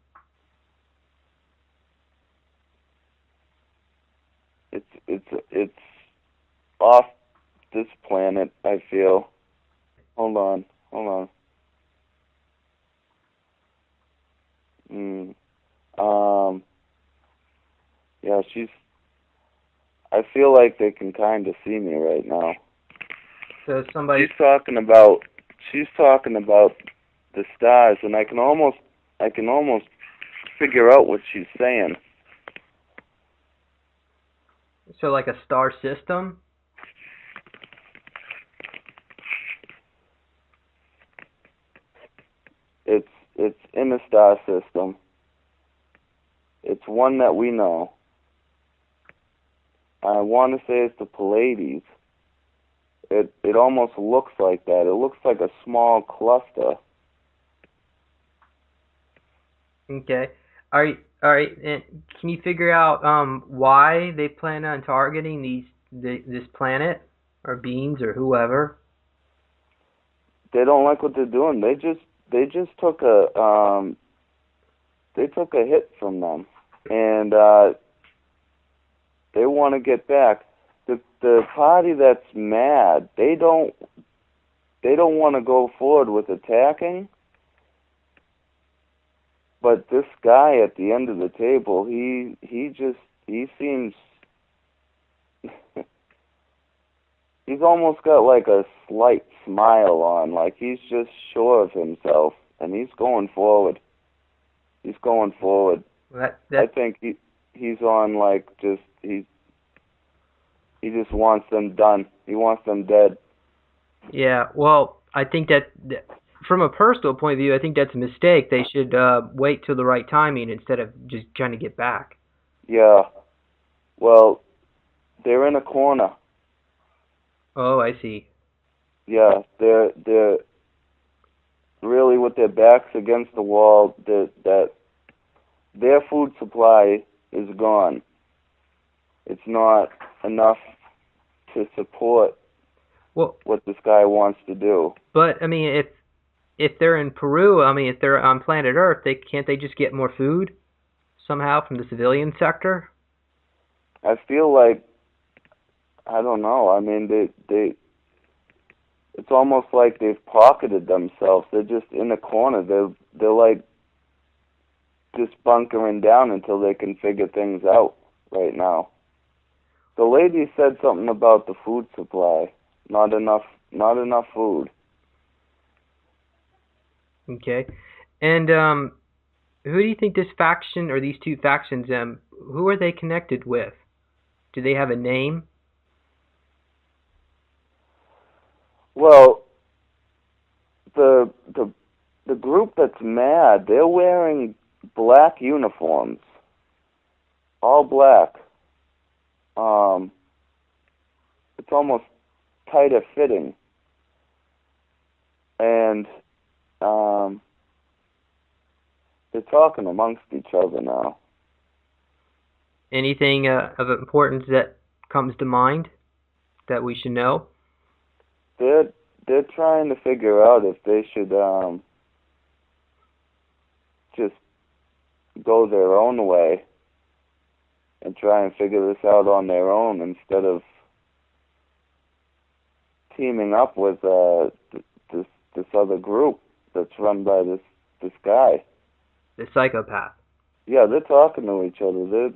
B: It's off this planet, I feel. Hold on. Mm. Yeah, I feel like they can kind of see me right now.
A: So somebody.
B: She's talking about the stars, and I can almost figure out what she's saying.
A: So like a star system.
B: It's in a star system. It's one that we know. I want to say it's the Pleiades. It almost looks like that. It looks like a small cluster.
A: Okay. All right. And can you figure out why they plan on targeting this planet or beings or whoever?
B: They don't like what they're doing. They just took a hit from them, and they want to get back. The party that's mad, they don't want to go forward with attacking. But this guy at the end of the table, he seems he's almost got like a slight smile on, like he's just sure of himself, and he's going forward. He's going forward. I think he's on like he just wants them done. He wants them dead.
A: Yeah. Well, I think that from a personal point of view, I think that's a mistake. They should wait till the right timing instead of just trying to get back.
B: Yeah. Well, they're in a corner.
A: Oh, I see.
B: Yeah, they're really with their backs against the wall. That their food supply is gone. It's not enough to support what this guy wants to do.
A: But I mean, if they're in Peru, I mean, if they're on planet Earth, can't they just get more food somehow from the civilian sector?
B: I feel like, I don't know. I mean, it's almost like they've pocketed themselves. They're just in a corner. They're like just bunkering down until they can figure things out right now. The lady said something about the food supply. Not enough food.
A: Okay. And who do you think this faction or these two factions, who are they connected with? Do they have a name?
B: Well, the group that's mad, they're wearing black uniforms. All black. It's almost tighter fitting. And they're talking amongst each other now.
A: Anything of importance that comes to mind that we should know?
B: They're trying to figure out if they should just go their own way and try and figure this out on their own instead of teaming up with this other group that's run by this guy.
A: The psychopath.
B: Yeah, they're talking to each other.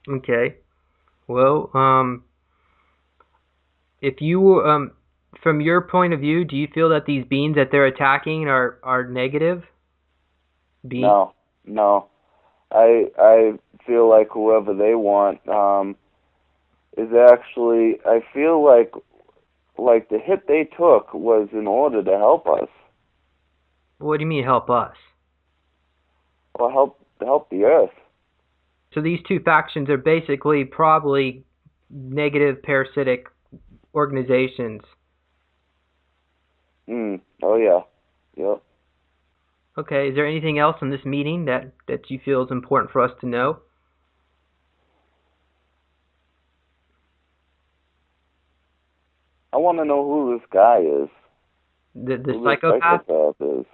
A: Okay. Well, if you from your point of view, do you feel that these beings that they're attacking are negative beings?
B: No. I feel like whoever they want is actually. I feel like the hit they took was in order to help us.
A: What do you mean help us?
B: Or help the Earth.
A: So these two factions are basically probably negative parasitic organizations.
B: Oh yeah. Yep.
A: Okay, is there anything else in this meeting that you feel is important for us to know?
B: I want to know who this guy is.
A: The
B: Who this
A: psychopath?
B: psychopath is.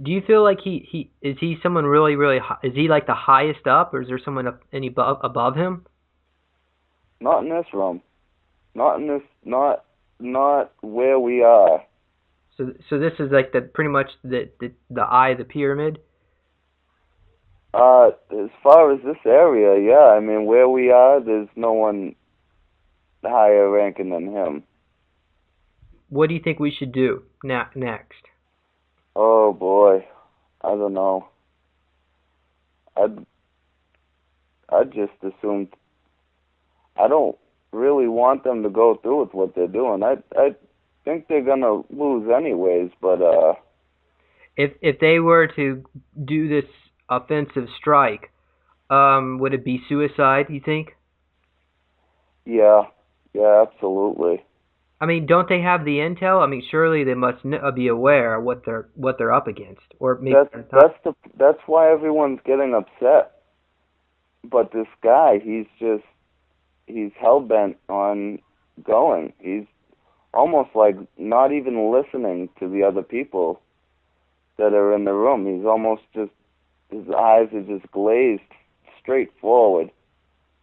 A: Do you feel like he is he someone really high? Is he like the highest up, or is there someone any above him?
B: Not in this room. Not in this. Not where we are.
A: So this is like the pretty much the eye of the pyramid.
B: As far as this area, yeah. I mean, where we are, there's no one higher ranking than him.
A: What do you think we should do next?
B: Oh boy, I don't know. I'd just assumed. I don't really want them to go through with what they're doing. I think they're gonna lose anyways. But
A: If they were to do this offensive strike, would it be suicide, you think?
B: yeah, absolutely.
A: I mean, don't they have the intel? I mean, surely they must be aware of what they're up against, or maybe
B: That's why everyone's getting upset. But this guy, he's hell bent on going. He's almost like not even listening to the other people that are in the room. He's almost just, his eyes are just glazed straight forward.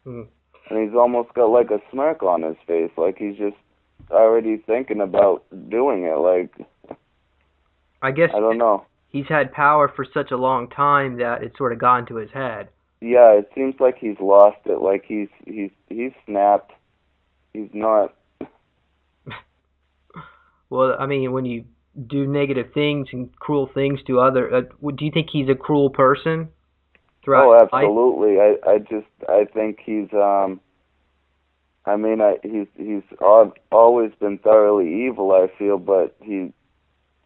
A: Mm.
B: And he's almost got like a smirk on his face, like he's just already thinking about doing it. Like,
A: I guess
B: I don't know.
A: He's had power for such a long time that it's sort of gone to his head.
B: Yeah, it seems like he's lost it. Like he's snapped. He's not.
A: Well, I mean, when you do negative things and cruel things to other, do you think he's a cruel person throughout his life?
B: Absolutely. I think he's I mean, he's always been thoroughly evil, I feel, but he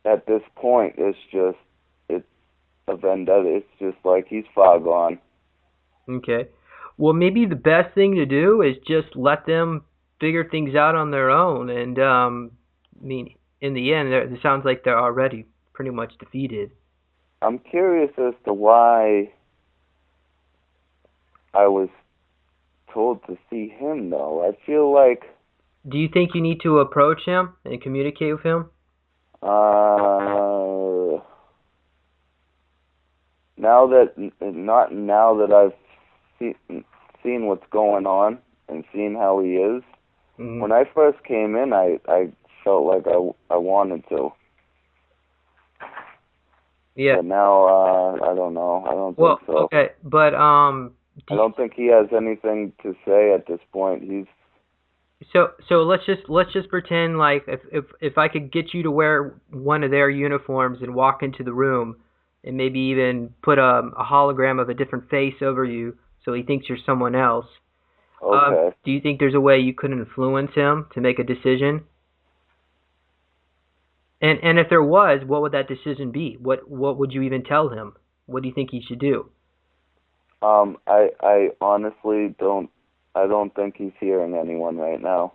B: at this point it's a vendetta. It's just like he's far gone.
A: Okay. Well, maybe the best thing to do is just let them figure things out on their own. And, I mean, in the end, it sounds like they're already pretty much defeated.
B: I'm curious as to why I was told to see him, though. I feel like...
A: Do you think you need to approach him and communicate with him?
B: Not now that I've seen what's going on and seen how he is. Mm-hmm. When I first came in, I felt like I wanted to.
A: Yeah.
B: But now, I don't know. I don't think so.
A: Okay, but
B: I don't think he has anything to say at this point. He's
A: So let's just pretend like if I could get you to wear one of their uniforms and walk into the room and maybe even put a hologram of a different face over you so he thinks you're someone else.
B: Okay.
A: Do you think there's a way you could influence him to make a decision? And if there was, what would that decision be? What would you even tell him? What do you think he should do?
B: I honestly don't. I don't think he's hearing anyone right now.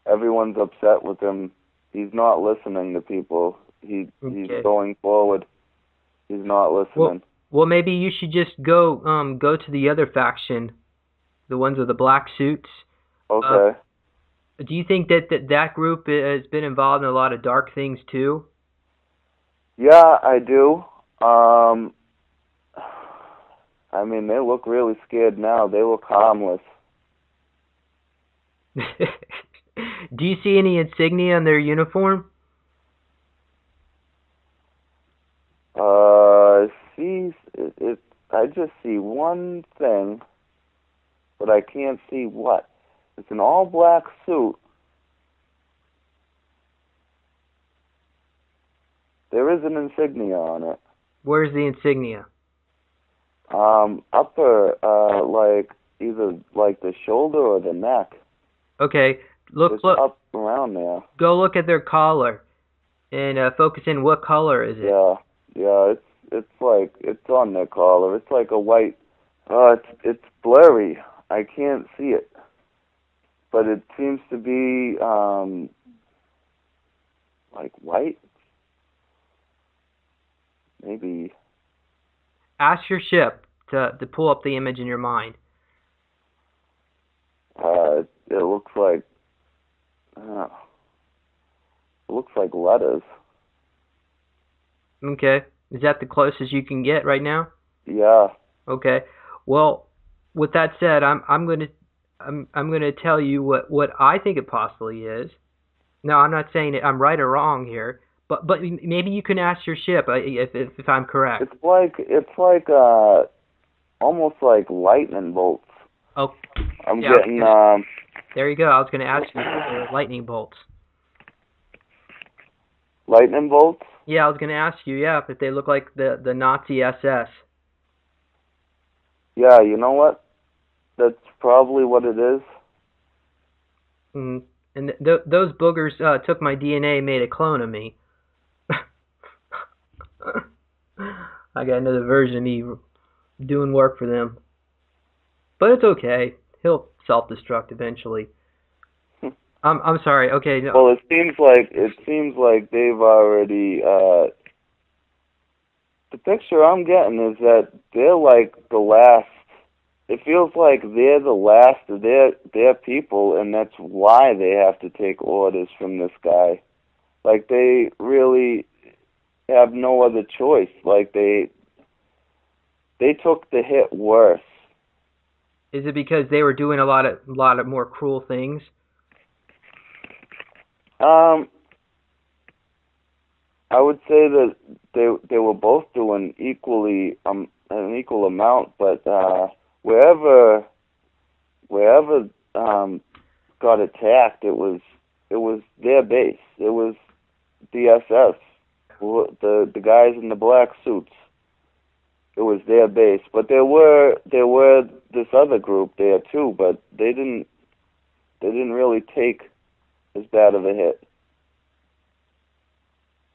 B: Everyone's upset with him. He's not listening to people. He's going forward. He's not listening.
A: Well, maybe you should just go to the other faction, the ones with the black suits.
B: Okay.
A: Do you think that group has been involved in a lot of dark things too?
B: Yeah, I do. I mean, they look really scared now. They look harmless.
A: Do you see any insignia on their uniform?
B: I just see one thing, but I can't see what. It's an all-black suit. There is an insignia on it.
A: Where's the insignia?
B: Upper, like either like the shoulder or the neck.
A: Okay, look
B: up around there.
A: Go look at their collar, and focus in. What color is it?
B: Yeah. It's on their collar. It's like a white. It's blurry. I can't see it, but it seems to be like white. Maybe.
A: Ask your ship to pull up the image in your mind.
B: It looks like. It looks like letters.
A: Okay. Is that the closest you can get right now?
B: Yeah.
A: Okay. Well, with that said, I'm gonna tell you what I think it possibly is. No, I'm not saying I'm right or wrong here, but maybe you can ask your ship if I'm correct.
B: It's like almost like lightning bolts.
A: Oh.
B: I'm
A: yeah,
B: getting
A: There you go. I was going to ask you for lightning bolts.
B: Lightning bolts?
A: Yeah, I was going to ask you, if they look like the Nazi SS.
B: Yeah, you know what? That's probably what it is.
A: And those boogers took my DNA, made a clone of me. I got another version of me doing work for them. But it's okay. He'll self-destruct eventually. I'm sorry. Okay. No.
B: Well, it seems like they've already. The picture I'm getting is that they're like the last. It feels like they're the last of their people, and that's why they have to take orders from this guy. Like they really have no other choice. Like they took the hit worse.
A: Is it because they were doing a lot of more cruel things?
B: I would say that they were both doing equally an equal amount, but wherever got attacked, it was their base. It was DSS, the guys in the black suits. It was their base, but there were this other group there too, but they didn't really take as bad of a hit.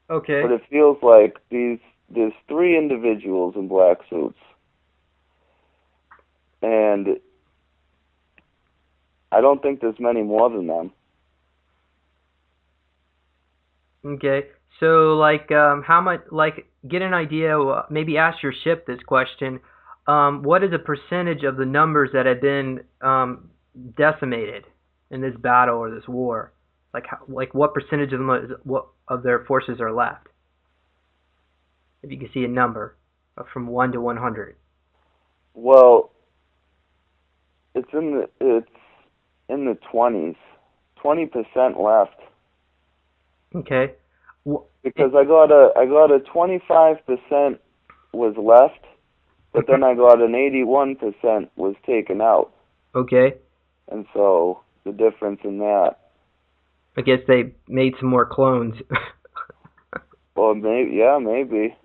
A: Okay.
B: But it feels like there's three individuals in black suits, and I don't think there's many more than them.
A: Okay. So, how much? Get an idea. Maybe ask your ship this question. What is the percentage of the numbers that have been decimated in this battle or this war? What percentage of them, what of their forces are left? If you can see a number from 1 to 100.
B: Well, it's in the 20s, 20% left.
A: Okay.
B: Because I got a 25% was left, but then I got an 81% was taken out.
A: Okay.
B: And so the difference in that.
A: I guess they made some more clones.
B: Well, maybe.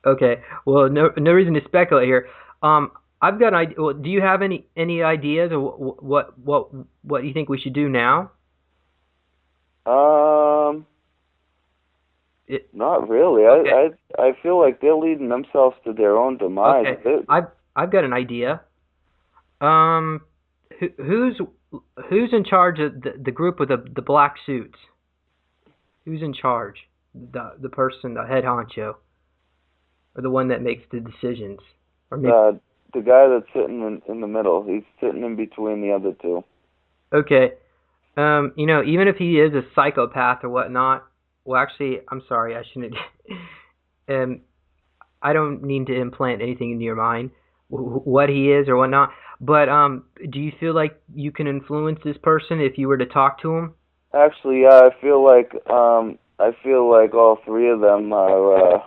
A: Okay. Well, no reason to speculate here. I've got an idea. Well, do you have any ideas of what you think we should do now?
B: Not really. Okay. I feel like they're leading themselves to their own demise.
A: Okay. I've got an idea. Who's in charge of the group with the black suits? Who's in charge? The person, the head honcho, or the one that makes the decisions? Or maybe
B: the guy that's sitting in the middle. He's sitting in between the other two.
A: Okay. Even if he is a psychopath or whatnot. Well, actually, I'm sorry. I shouldn't. I don't mean to implant anything into your mind, what he is or whatnot. But do you feel like you can influence this person if you were to talk to him?
B: Actually, yeah. I feel like all three of them are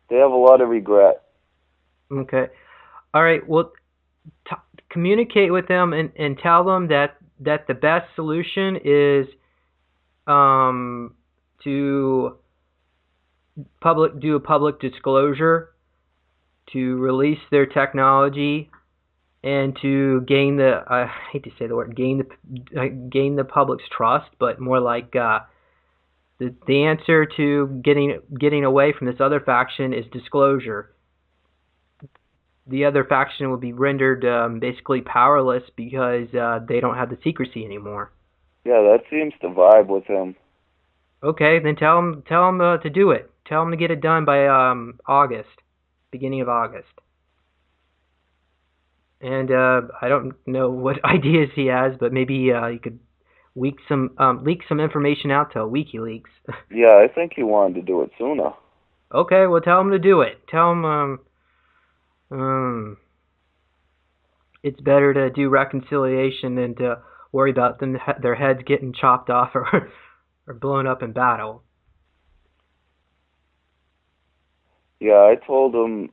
B: They have a lot of regret.
A: Okay. All right. Well, communicate with them and tell them that the best solution is to do a public disclosure, to release their technology, and to gain the I hate to say the word gain the public's trust, but more like the answer to getting away from this other faction is disclosure. The other faction will be rendered basically powerless because they don't have the secrecy anymore.
B: Yeah, that seems to vibe with him.
A: Okay, then tell him to do it. Tell him to get it done by August, beginning of August. And I don't know what ideas he has, but maybe he could leak some information out to WikiLeaks.
B: Yeah, I think he wanted to do it sooner.
A: Okay, well tell him to do it. Tell him it's better to do reconciliation than to worry about their heads getting chopped off or blown up in battle.
B: Yeah, I told him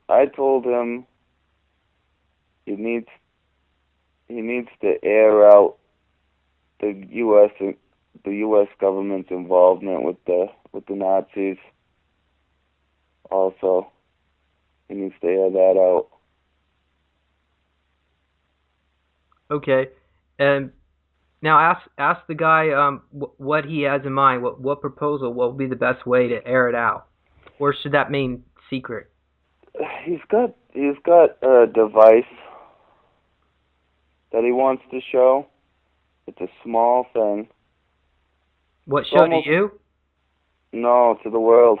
B: he needs to air out the U.S. government's involvement with the Nazis. Also, he needs to air that out.
A: Okay, and now ask the guy what he has in mind. What proposal? What would be the best way to air it out, or should that mean secret?
B: He's got a device that he wants to show. It's a small thing.
A: What show to you?
B: No, to the world.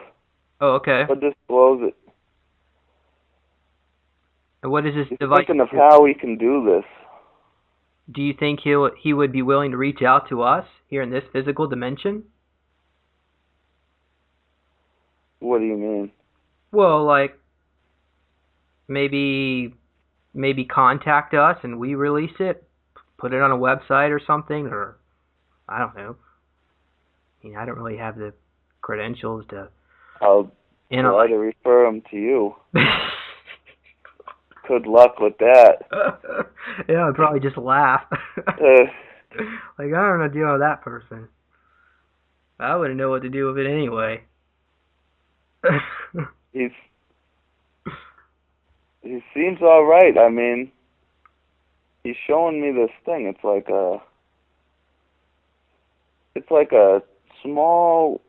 A: Oh, okay.
B: But disclose it.
A: And what is this
B: He's
A: device?
B: thinking of how he can do this.
A: Do you think he would be willing to reach out to us here in this physical dimension?
B: What do you mean?
A: Well, like maybe contact us and we release it, put it on a website or something, or I don't know. I mean, I don't really have the credentials to.
B: I'll try to refer him to you. Good luck with that.
A: Yeah, I'd probably just laugh. Like, I don't know deal with that person. I wouldn't know what to do with it anyway.
B: He seems all right. I mean, he's showing me this thing. It's like a small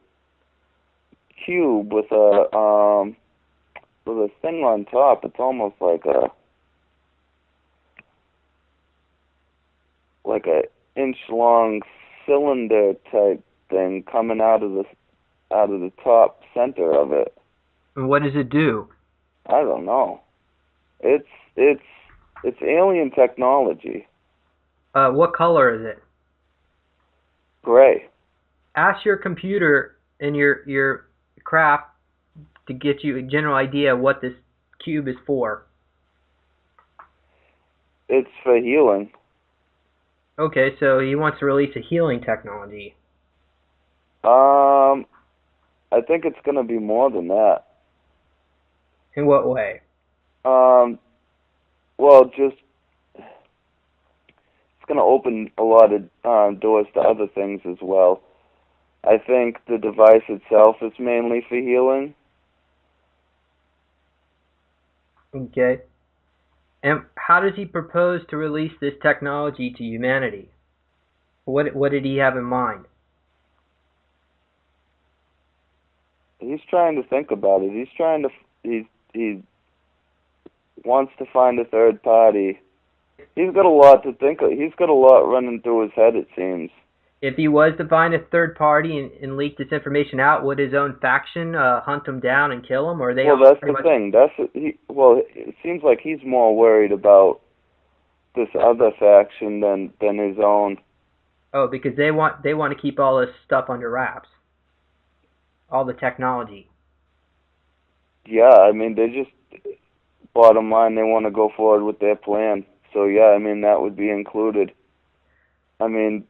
B: cube with a thing on top. It's almost like a inch long cylinder type thing coming out of the top center of it.
A: And what does it do?
B: I don't know. It's alien technology.
A: What color is it?
B: Gray.
A: Ask your computer and your craft to get you a general idea of what this cube is for.
B: It's for healing.
A: Okay, so he wants to release a healing technology.
B: I think it's going to be more than that.
A: In what way?
B: Well, just it's going to open a lot of doors to other things as well. I think the device itself is mainly for healing.
A: Okay. And how does he propose to release this technology to humanity? What did he have in mind?
B: He's trying to think about it. He wants to find a third party. He's got a lot to think of. He's got a lot running through his head, it seems.
A: If he was to find a third party and leak this information out, would his own faction hunt him down and kill him, or are they?
B: Well, that's the thing. It seems like he's more worried about this other faction than his own.
A: Oh, because they want to keep all this stuff under wraps. All the technology.
B: Yeah, I mean, they just, bottom line, they want to go forward with their plan. So, yeah, I mean, that would be included. I mean,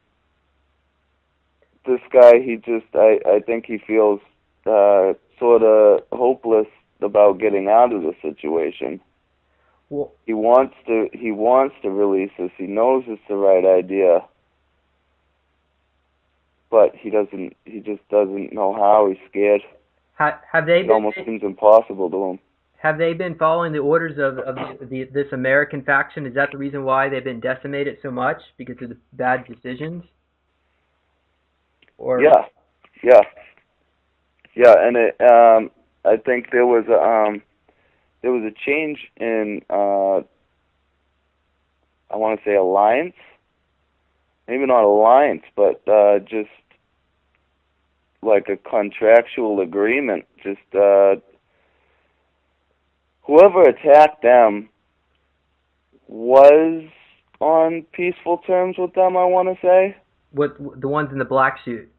B: this guy, I think he feels sort of hopeless about getting out of the situation.
A: Well,
B: He wants to release this. He knows it's the right idea, but he just doesn't know how. He's scared.
A: have they
B: It almost seems impossible to him.
A: have they been following the orders of this American faction? Is that the reason why they've been decimated so much, because of the bad decisions? Or
B: Yeah, and I think there was a change in I want to say alliance, maybe not alliance, but just like a contractual agreement. Just whoever attacked them was on peaceful terms with them, I want to say.
A: what the ones in the black suit?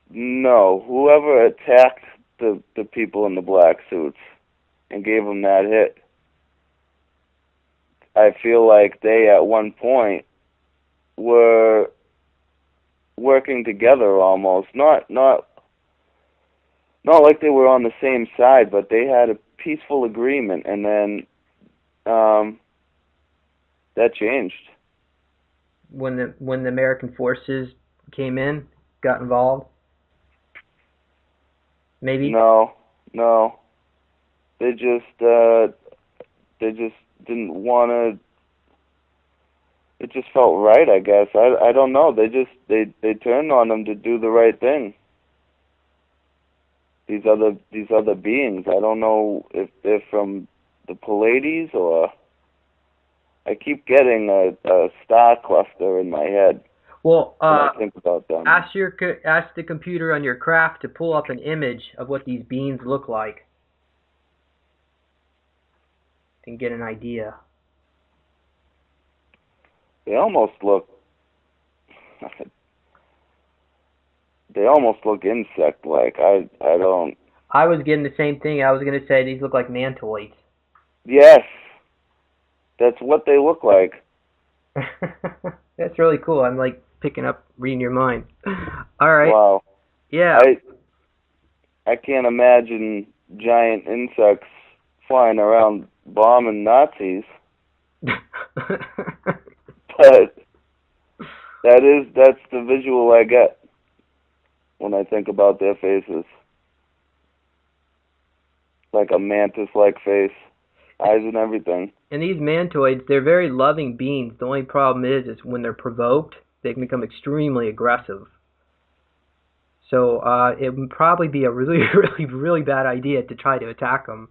B: No, whoever attacked the people in the black suits and gave them that hit, I feel like they at one point were working together almost. Not like they were on the same side, but they had a peaceful agreement, and then that changed.
A: When the American forces came in, got involved? Maybe?
B: No. They just didn't want to. It just felt right, I guess. I don't know. They turned on them to do the right thing. These other beings. I don't know if they're from the Pleiades, or I keep getting a star cluster in my head.
A: Well,
B: when I think about them.
A: ask the computer on your craft to pull up an image of what these beings look like, and get an idea.
B: They almost look. They almost look insect-like. I don't.
A: I was getting the same thing. I was going to say these look like mantoids.
B: Yes, that's what they look like.
A: That's really cool. I'm like picking up, reading your mind. All right.
B: Wow.
A: Yeah.
B: I can't imagine giant insects flying around bombing Nazis. But that's the visual I get when I think about their faces. Like a mantis-like face, eyes and everything.
A: And these mantoids, they're very loving beings. The only problem is when they're provoked, they can become extremely aggressive. So it would probably be a really, really, really bad idea to try to attack them.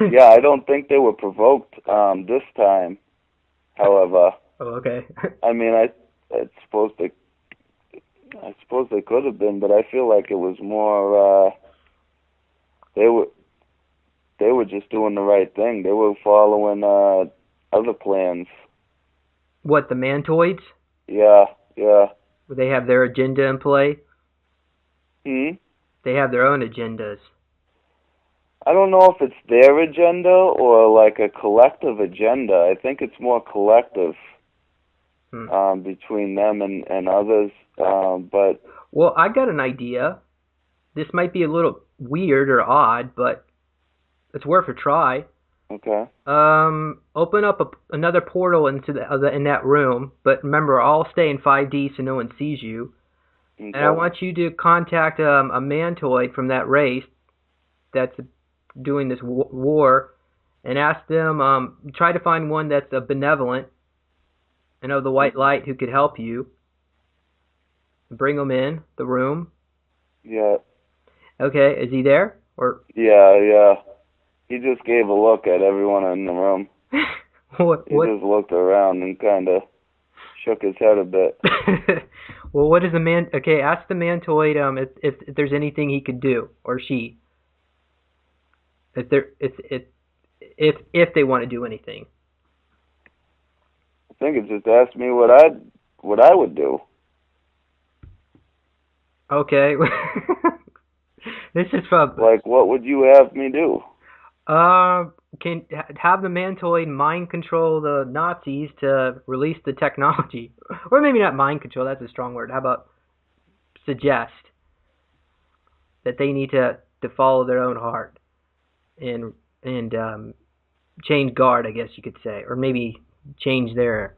B: Yeah, I don't think they were provoked this time, however.
A: Oh, okay.
B: I mean, I suppose they could have been, but I feel like it was more they were just doing the right thing. They were following other plans.
A: What, the mantoids?
B: Yeah.
A: They have their agenda in play? They have their own agendas.
B: I don't know if it's their agenda or like a collective agenda. I think it's more collective between them and others. But
A: well, I got an idea. This might be a little weird or odd, but it's worth a try.
B: Okay.
A: Open up another portal into in that room, but remember, I'll stay in 5D so no one sees you. Okay. And I want you to contact a mantoid from that race that's doing this war, and ask them. Try to find one that's benevolent and of the white light who could help you. Bring them in the room.
B: Yeah.
A: Okay. Is he there? Or
B: yeah. He just gave a look at everyone in the room.
A: What?
B: He just looked around and kind of shook his head a bit.
A: Well, what is the man? Okay, ask the mantoid if there's anything he could do, or she. If they want to do anything.
B: I think it just asked me what I would do.
A: Okay. This is from.
B: Like, what would you have me do?
A: Can have the mantoid mind control the Nazis to release the technology, or maybe not mind control. That's a strong word. How about suggest that they need to follow their own heart and change guard, I guess you could say, or maybe change their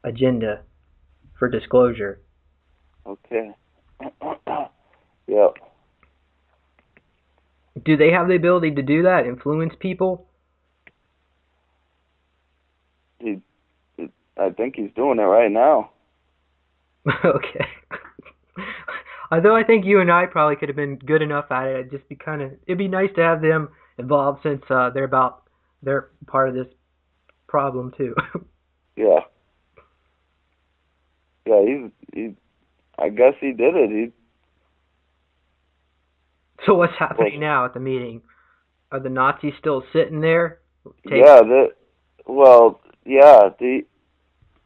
A: agenda for disclosure.
B: Okay. Yep.
A: Do they have the ability to do that, influence people?
B: I think he's doing it right now.
A: Okay. Although I think you and I probably could have been good enough at it. It'd be nice to have them involved since they're part of this problem too.
B: Yeah. Yeah, I guess he did it.
A: So what's happening now at the meeting? Are the Nazis still sitting there?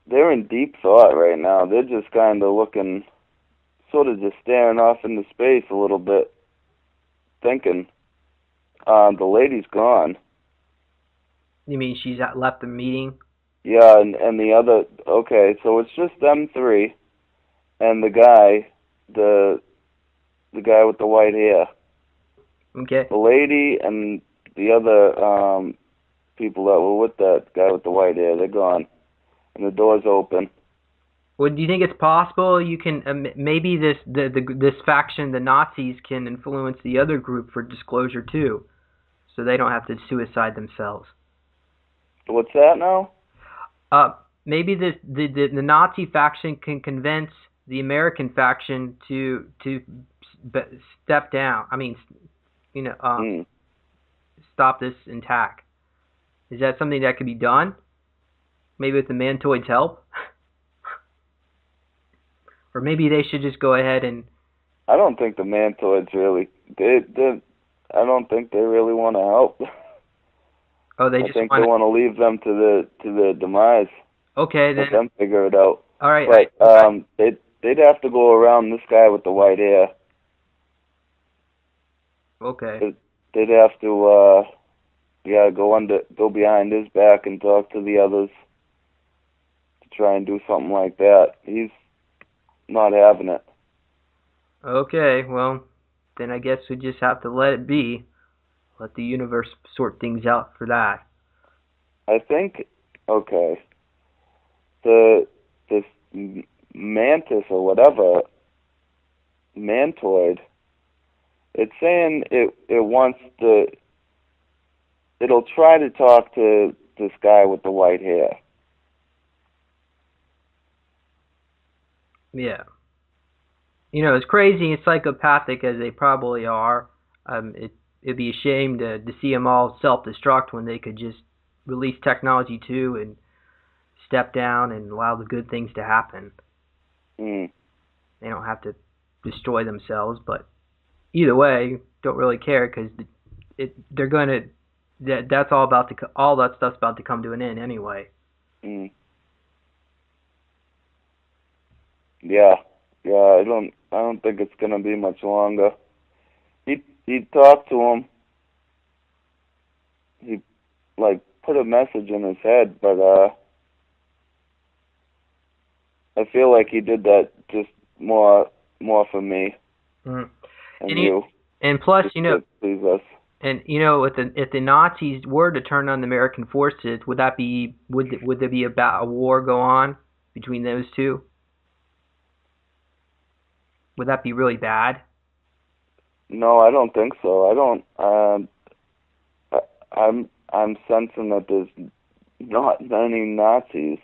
B: They're in deep thought right now. They're just kind of looking, sort of just staring off into space a little bit, thinking. The lady's gone.
A: You mean she's left the meeting?
B: Yeah, and the other, okay, so it's just them three, and the guy with the white hair.
A: Okay.
B: The lady and the other people that were with that guy with the white hair, they're gone. And the door's open.
A: Well, do you think it's possible you can maybe this faction, the Nazis, can influence the other group for disclosure too, so they don't have to suicide themselves?
B: What's that now?
A: Maybe the Nazi faction can convince the American faction to step down. I mean, stop this attack. Is that something that could be done? Maybe with the Mantoid's help? Or maybe they should just go ahead and...
B: I don't think the Mantoids really... I don't think they really want to help.
A: Oh, they
B: want to leave them to the demise.
A: Okay, then...
B: Let them figure it out.
A: All right.
B: But they'd have to go around this guy with the white hair.
A: Okay.
B: They'd have to, go behind his back and talk to the others to try and do something like that. He's not having it.
A: Okay, well, then I guess we just have to let it be. Let the universe sort things out for that.
B: I think, okay, this mantis or whatever, mantoid, it's saying it'll try to talk to this guy with the white hair.
A: Yeah. As crazy and psychopathic as they probably are, it'd be a shame to see them all self-destruct when they could just release technology too and step down and allow the good things to happen. They don't have to destroy themselves, but either way, don't really care because they're going to. That's all that stuff's about to come to an end anyway.
B: Yeah. I don't think it's gonna be much longer. He talked to him. He put a message in his head, but I feel like he did that just more for me and you.
A: And plus,
B: to please us.
A: And if the Nazis were to turn on the American forces, would there be a war go on between those two? Would that be really bad?
B: No, I don't think so. I don't. I'm sensing that there's not many Nazis.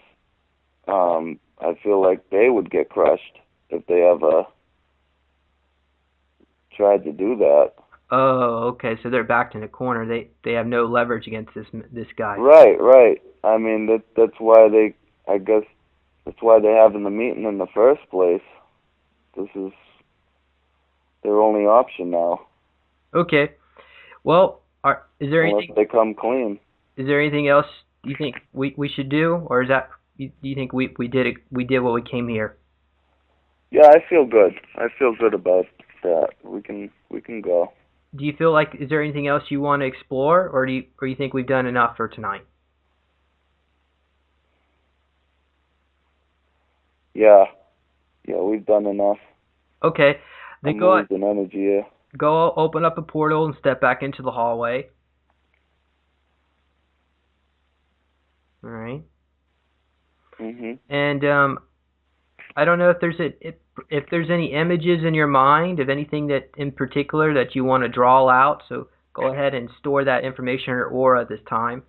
B: I feel like they would get crushed if they ever tried to do that.
A: Oh, okay. So they're backed in a corner. They have no leverage against this guy.
B: Right. I mean that's why that's why they having the meeting in the first place. This is their only option now.
A: Okay. Well, is there
B: unless
A: anything?
B: They come clean.
A: Is there anything else you think we should do, or is that do you think we did it? We did what we came here.
B: Yeah, I feel good. I feel good about that. We can go.
A: Do you feel like is there anything else you want to explore, or do you think we've done enough for tonight?
B: Yeah, we've done enough.
A: Okay.
B: I
A: Then
B: moved an energy here.
A: go open up a portal and step back into the hallway. All right.
B: Mhm.
A: And I don't know if there's any images in your mind of anything that in particular that you want to draw out. So go ahead and store that information in your aura this time.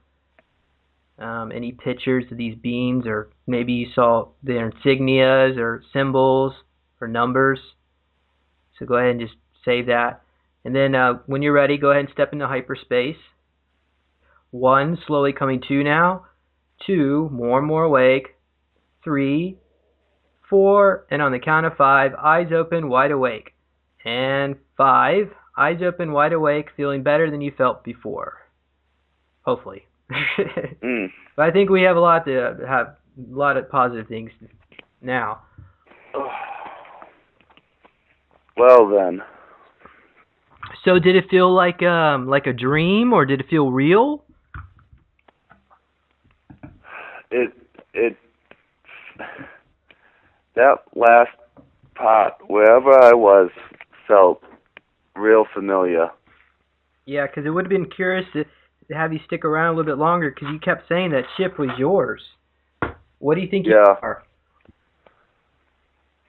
A: Any pictures of these beings, or maybe you saw their insignias or symbols or numbers. So go ahead and just save that. And then when you're ready, go ahead and step into hyperspace. 1, slowly coming to now. 2, more and more awake. 3, 4, and on the count of 5, eyes open, wide awake. And 5, eyes open, wide awake, feeling better than you felt before. Hopefully. But I think we have a lot of positive things now.
B: Well then.
A: So did it feel like a dream, or did it feel real?
B: That last part, wherever I was, felt real familiar.
A: Yeah, because it would have been curious to have you stick around a little bit longer, because you kept saying that ship was yours. What do you think you are?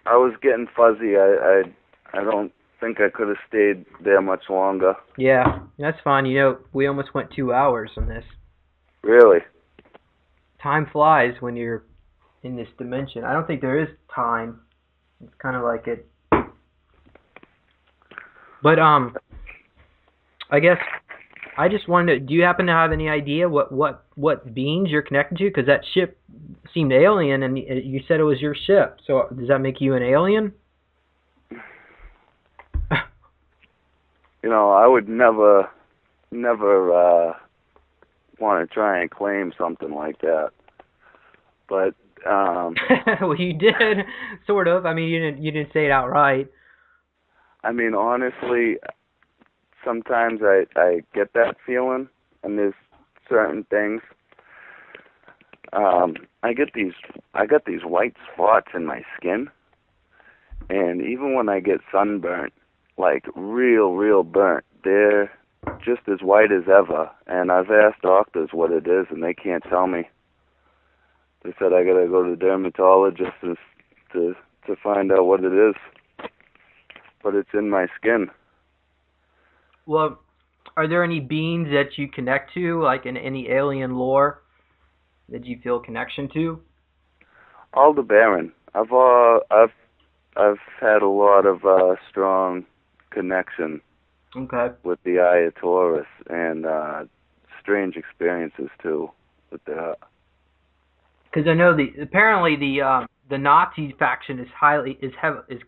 B: I was getting fuzzy. I don't think I could have stayed there much longer.
A: Yeah, that's fine. You know, we almost went 2 hours on this.
B: Really?
A: Time flies when you're in this dimension. I don't think there is time. It's kind of like it. But I guess I just wanted to, do you happen to have any idea what beings you're connected to? Because that ship seemed alien, and you said it was your ship. So does that make you an alien?
B: You know, I would never want to try and claim something like that. But
A: well, you did, sort of. I mean, you didn't say it outright.
B: I mean, honestly, sometimes I get that feeling, and there's certain things. I get these white spots in my skin, and even when I get sunburnt, like real burnt, they're just as white as ever. And I've asked doctors what it is, and they can't tell me. They said I gotta go to the dermatologist to find out what it is. But it's in my skin.
A: Well, are there any beings that you connect to, like in any alien lore, that you feel connection to?
B: Aldebaran. I've had a lot of strong connection.
A: Okay.
B: With the Eye of Taurus, and strange experiences too with that.
A: Because I know apparently the Nazi faction is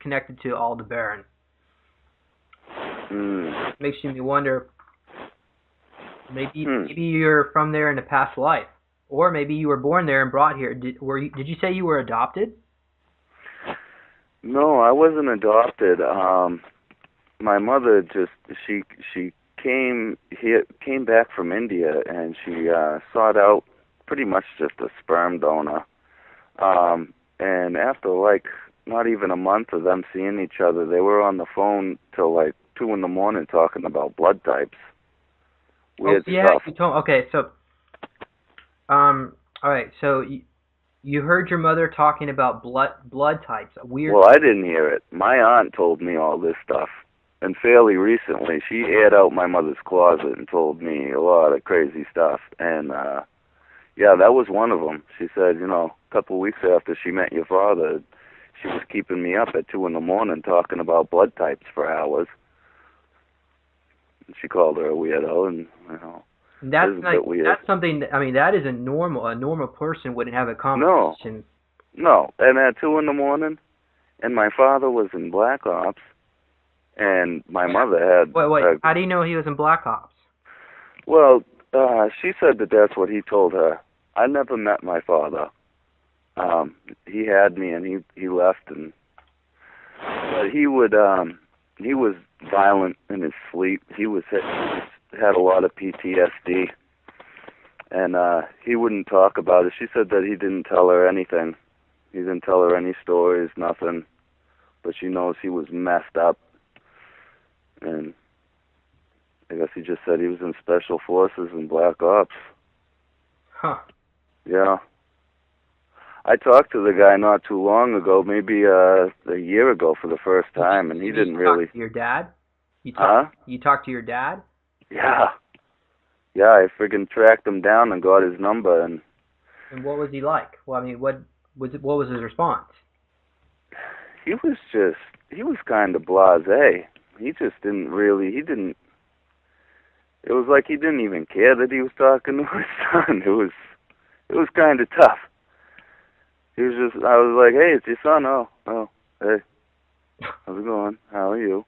A: connected to Aldebaran. Makes me wonder. Maybe you're from there in a past life, or maybe you were born there and brought here. Did you say you were adopted?
B: No, I wasn't adopted. My mother she came back from India, and she sought out pretty much just a sperm donor. And after like not even a month of them seeing each other, they were on the phone till like 2 a.m. talking about blood types. Weird stuff.
A: You told. Okay, so all right, so you heard your mother talking about blood types. Weird.
B: Well, I didn't hear it. My aunt told me all this stuff. And fairly recently, she aired out my mother's closet and told me a lot of crazy stuff. And, yeah, that was one of them. She said, you know, a couple of weeks after she met your father, she was keeping me up at 2 a.m. talking about blood types for hours. And she called her a weirdo, and, you know,
A: that's something that, I mean, that is a normal person wouldn't have a conversation.
B: No, and at 2 a.m., and my father was in Black Ops, and my mother had...
A: Wait, how do you know he was in Black Ops?
B: Well, she said that that's what he told her. I never met my father. He had me, and he left, and... But he was violent in his sleep. He had a lot of PTSD, and he wouldn't talk about it. She said that he didn't tell her anything. He didn't tell her any stories, nothing. but she knows he was messed up. And I guess he just said he was in Special Forces and Black Ops.
A: Huh.
B: Yeah. I talked to the guy not too long ago, maybe a year ago for the first time, and he didn't really...
A: Talk to your dad? You talked to your dad?
B: Yeah. Yeah, I friggin' tracked him down and got his number. And
A: what was he like? Well, I mean, what was his response?
B: He was kind of blasé. He just didn't really, it was like he didn't even care that he was talking to his son. It was kind of tough. He was just, I was like, hey, it's your son. Oh, hey, how's it going? How are you?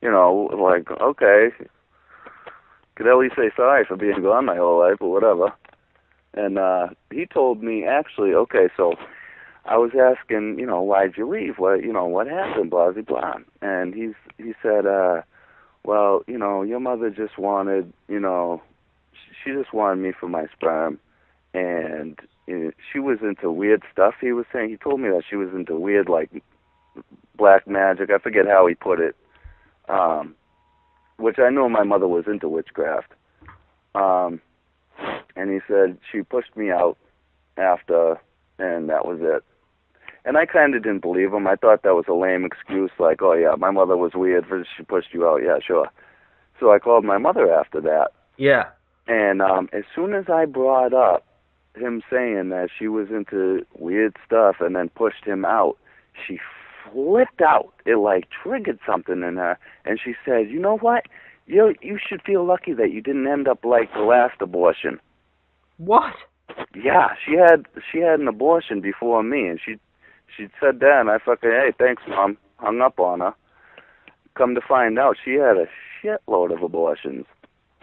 B: You know, like, okay. Could at least say sorry for being gone my whole life or whatever. And he told me, actually, okay, so I was asking, you know, why'd you leave? What happened? Blah, blah, blah. And he said, well, you know, your mother just wanted, you know, she just wanted me for my sperm. And she was into weird stuff, he was saying. He told me that she was into weird, like, black magic. I forget how he put it. Which I know my mother was into witchcraft. And he said she pushed me out after, and that was it. And I kind of didn't believe him. I thought that was a lame excuse, like, oh, yeah, my mother was weird, she pushed you out. Yeah, sure. So I called my mother after that.
A: Yeah.
B: And as soon as I brought up him saying that she was into weird stuff and then pushed him out, she flipped out. It, like, triggered something in her. And she said, you know what? You should feel lucky that you didn't end up like the last abortion.
A: What?
B: Yeah, she had an abortion before me, and she said that, and I fucking, hey, thanks, Mom, hung up on her. Come to find out, she had a shitload of abortions.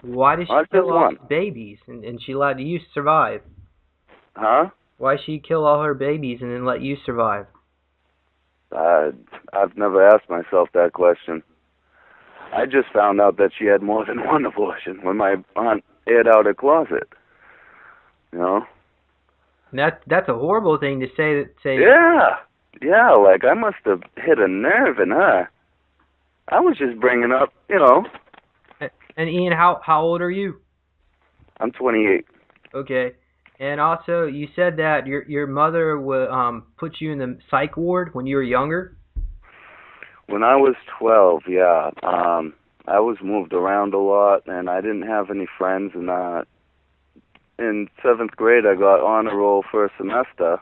A: Why did she kill all her babies, and she let you survive?
B: Huh?
A: Why did she kill all her babies and then let you survive?
B: I've never asked myself that question. I just found out that she had more than one abortion when my aunt aired out her closet. You know?
A: That's a horrible thing to say.
B: Yeah, like I must have hit a nerve in her. I was just bringing up, you know.
A: And Ian, how old are you?
B: I'm 28.
A: Okay. And also, you said that your mother would put you in the psych ward when you were younger?
B: When I was 12, yeah. I was moved around a lot, and I didn't have any friends. And in 7th grade, I got honor roll first semester.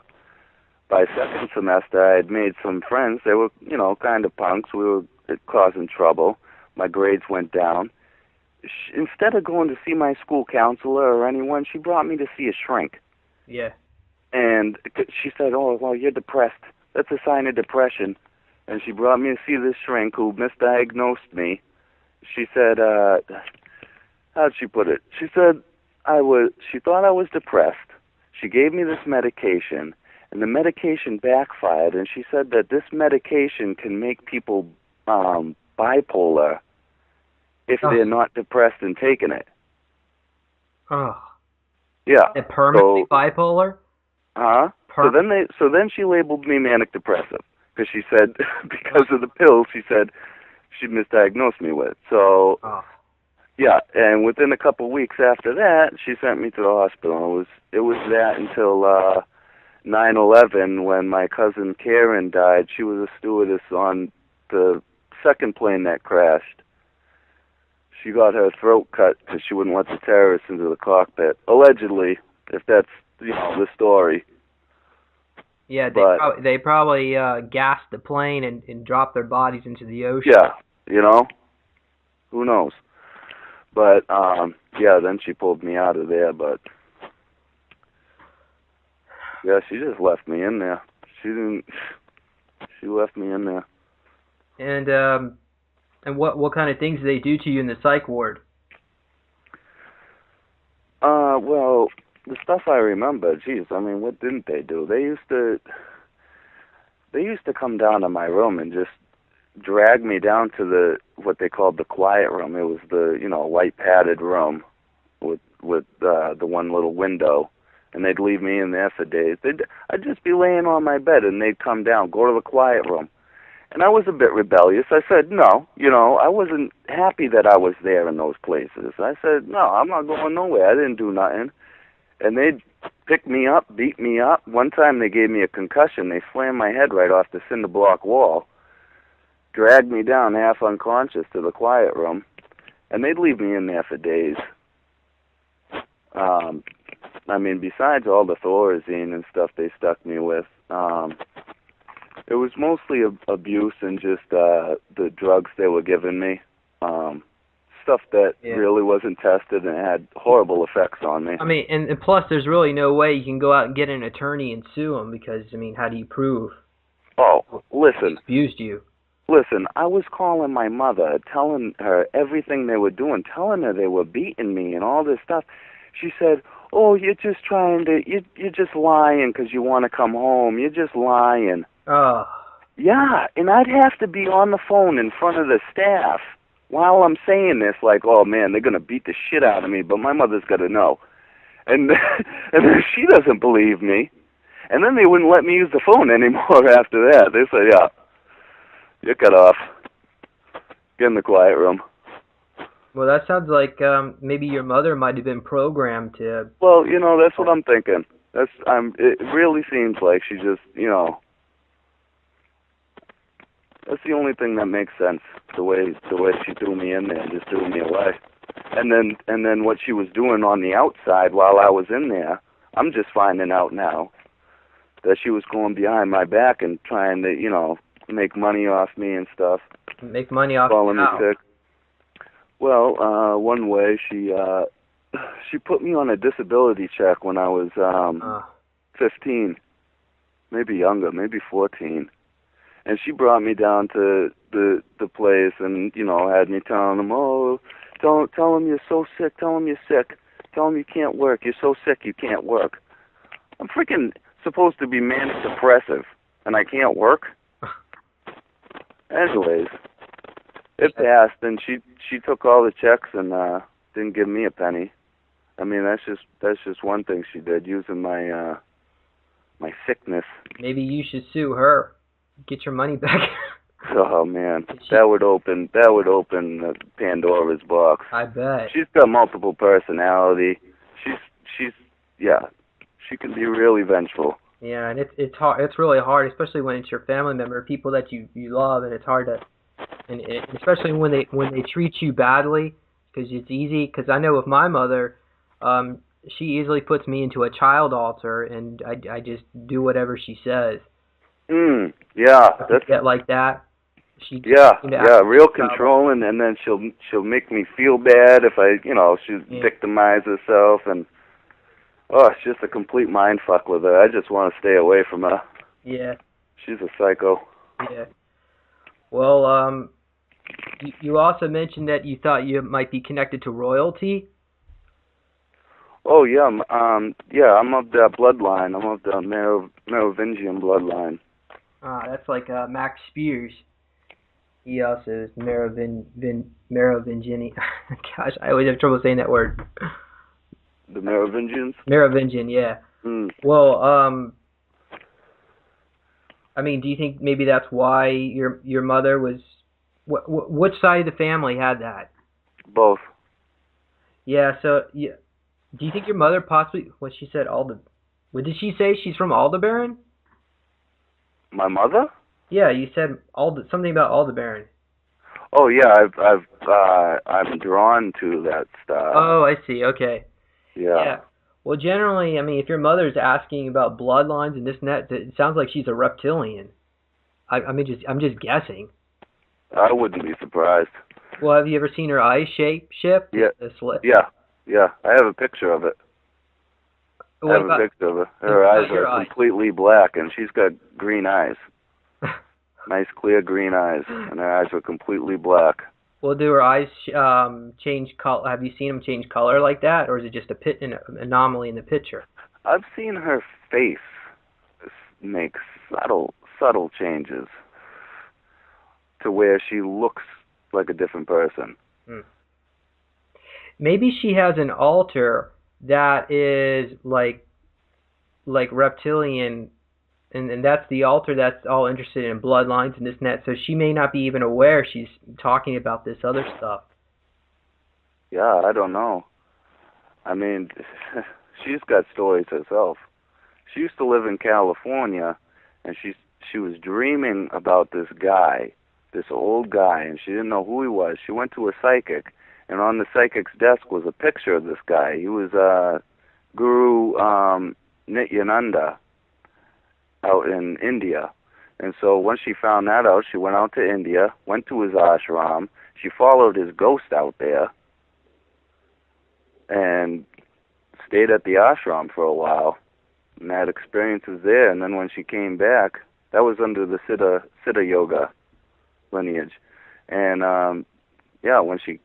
B: By second semester, I had made some friends. They were, you know, kind of punks. We were causing trouble. My grades went down. Instead of going to see my school counselor or anyone, she brought me to see a shrink.
A: Yeah.
B: And she said, oh, well, you're depressed. That's a sign of depression. And she brought me to see this shrink who misdiagnosed me. She said, how'd she put it? She said, she thought I was depressed. She gave me this medication, and the medication backfired, and she said that this medication can make people bipolar if they're not depressed and taking it.
A: Oh.
B: Yeah.
A: And permanently bipolar?
B: Huh? So then she labeled me manic depressive because she said because of the pills she said she misdiagnosed me with. So yeah, and within a couple weeks after that, she sent me to the hospital. It was that until 9/11 when my cousin Karen died. She was a stewardess on the second plane that crashed. She got her throat cut because she wouldn't let the terrorists into the cockpit. Allegedly, if that's, you know, the story.
A: Yeah, they probably gassed the plane and dropped their bodies into the ocean.
B: Yeah, you know, who knows? But, yeah, then she pulled me out of there, but, yeah, she just left me in there. She left me in there.
A: And what kind of things do they do to you in the psych ward?
B: Well, the stuff I remember, geez, I mean, what didn't they do? They used to come down to my room and just drag me down to what they called the quiet room. It was the, you know, white padded room with the one little window, and they'd leave me in there for days. I'd just be laying on my bed, and they'd come down, go to the quiet room. And I was a bit rebellious. I said, no, I wasn't happy that I was there in those places. I said, no, I'm not going nowhere. I didn't do nothing. And they'd pick me up, beat me up. One time they gave me a concussion. They slammed my head right off the cinder block wall, dragged me down half unconscious to the quiet room, and they'd leave me in there for days. Besides all the Thorazine and stuff they stuck me with, it was mostly abuse and just the drugs they were giving me. Stuff that really wasn't tested and had horrible effects on me.
A: And plus there's really no way you can go out and get an attorney and sue them because, how do you prove?
B: Oh, listen.
A: Abused you.
B: Listen, I was calling my mother, telling her everything they were doing, telling her they were beating me and all this stuff. She said, oh, you're just you're just lying because you want to come home. You're just lying.
A: Oh.
B: Yeah, and I'd have to be on the phone in front of the staff while I'm saying this, like, oh, man, they're going to beat the shit out of me, but my mother's got to know. And then she doesn't believe me. And then they wouldn't let me use the phone anymore after that. They said, yeah, you're cut off. Get in the quiet room.
A: Well, that sounds like maybe your mother might have been programmed to...
B: Well, that's what I'm thinking. It really seems like she just, that's the only thing that makes sense. The way she threw me in there, just threw me away. And then what she was doing on the outside while I was in there, I'm just finding out now that she was going behind my back and trying to, make money off me and stuff.
A: Make money off
B: calling
A: you
B: me sick. Well, one way she put me on a disability check when I was 15, maybe younger, maybe 14. And she brought me down to the place and, had me telling them, oh, tell them you're so sick, tell them you're sick, tell them you can't work, you're so sick you can't work. I'm freaking supposed to be manic depressive, and I can't work? Anyways, it passed, and she took all the checks and didn't give me a penny. That's just one thing she did, using my my sickness.
A: Maybe you should sue her. Get your money back.
B: Oh man, that would open Pandora's box.
A: I bet.
B: She's got multiple personality. She can be really vengeful.
A: Yeah, and it's hard. It's really hard, especially when it's your family member, people that you love, and it's hard to, and especially when they treat you badly, because it's easy. Because I know with my mother, she easily puts me into a child altar, and I just do whatever she says.
B: Yeah,
A: that's get like that.
B: Real controlling, and then she'll make me feel bad if she'll victimize herself, and it's just a complete mind fuck with her. I just want to stay away from her.
A: Yeah.
B: She's a psycho.
A: Yeah. Well, you also mentioned that you thought you might be connected to royalty.
B: Oh yeah, I'm of that bloodline. I'm of the Merovingian bloodline.
A: That's like Max Spears. He also is Merovingian. Gosh, I always have trouble saying that word.
B: The Merovingians?
A: Merovingian, yeah. Well, do you think maybe that's why your mother was... Which side of the family had that?
B: Both.
A: Yeah, so... Yeah. Do you think your mother possibly... What she said, what did she say? She's from Aldebaran?
B: My mother?
A: Yeah, you said something about Aldebaran.
B: Oh yeah, I'm drawn to that stuff.
A: Oh, I see. Okay.
B: Yeah.
A: Well, generally, if your mother's asking about bloodlines and this and that, it sounds like she's a reptilian. I'm just guessing.
B: I wouldn't be surprised.
A: Well, have you ever seen her eyes shift?
B: Yeah. Yeah. I have a picture of it. I have a picture of her. Her eyes are completely black, and she's got green eyes. Nice, clear green eyes, and her eyes are completely black.
A: Well, do her eyes change color? Have you seen them change color like that, or is it just an anomaly in the picture?
B: I've seen her face make subtle changes to where she looks like a different person.
A: Maybe she has an altar that is like reptilian and that's the altar that's all interested in bloodlines and this and that. So she may not be even aware she's talking about this other stuff.
B: Yeah, I don't know. I mean, she's got stories herself. She used to live in California, and she was dreaming about this guy, this old guy, and she didn't know who he was. She went to a psychic, and on the psychic's desk was a picture of this guy. He was Guru Nityananda out in India. And so once she found that out, she went out to India, went to his ashram. She followed his ghost out there and stayed at the ashram for a while and had experiences there. And then when she came back, that was under the Siddha Yoga lineage. And yeah, when she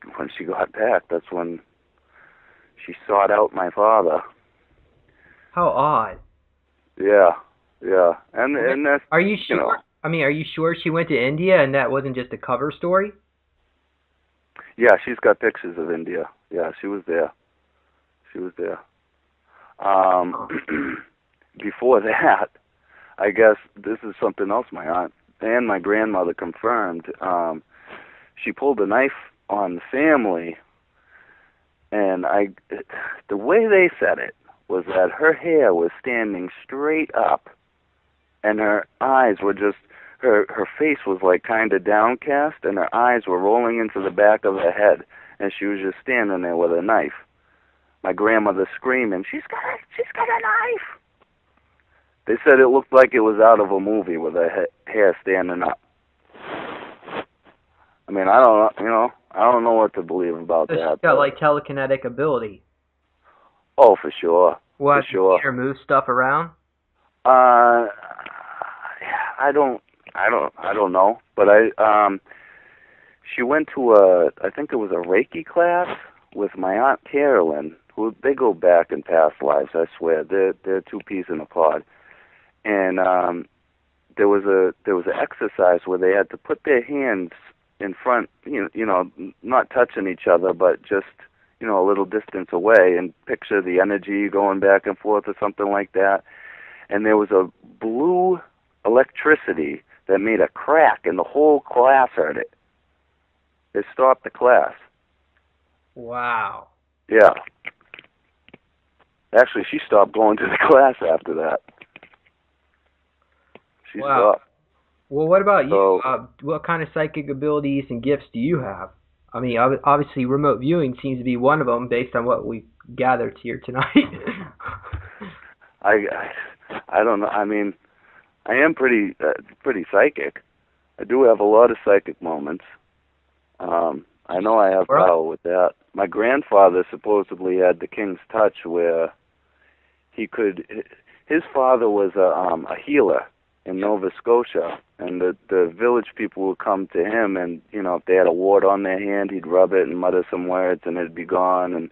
B: got back, that's when she sought out my father.
A: How odd.
B: Yeah, yeah. And that's,
A: are you sure?
B: You know,
A: I mean, are you sure she went to India and that wasn't just a cover story?
B: yeah, she's got pictures of India. Yeah, she was there. She was there. Before that, I guess this is something else my aunt and my grandmother confirmed. She pulled a knife on the family, and the way they said it was that her hair was standing straight up, and her eyes were just, her face was like kind of downcast, and her eyes were rolling into the back of her head, and she was just standing there with a knife. My grandmother screaming, she's got a knife. They said it looked like it was out of a movie with her hair standing up. I mean, I don't know what to believe about
A: So
B: that.
A: she's got like telekinetic ability.
B: Oh, for sure.
A: What?
B: For sure.
A: Can her move stuff around?
B: I don't know. But she went to I think it was a Reiki class with my Aunt Carolyn, who, they go back in past lives, I swear. They're two peas in a pod. And there was an exercise where they had to put their hands in front, you know, not touching each other, but just, you know, a little distance away, and picture the energy going back and forth or something like that. And there was a blue electricity that made a crack, and the whole class heard it. It stopped the class.
A: Wow.
B: Yeah. Actually, she stopped going to the class after that. She stopped.
A: Well, what about
B: So,
A: you? What kind of psychic abilities and gifts do you have? I mean, obviously, remote viewing seems to be one of them, based on what we gathered here tonight.
B: I don't know. I mean, I am pretty psychic. I do have a lot of psychic moments. I know I have power with that. My grandfather supposedly had the king's touch, where he could. His father was a healer in Nova Scotia, and the village people would come to him, and, you know, if they had a wart on their hand, he'd rub it and mutter some words, and it'd be gone, and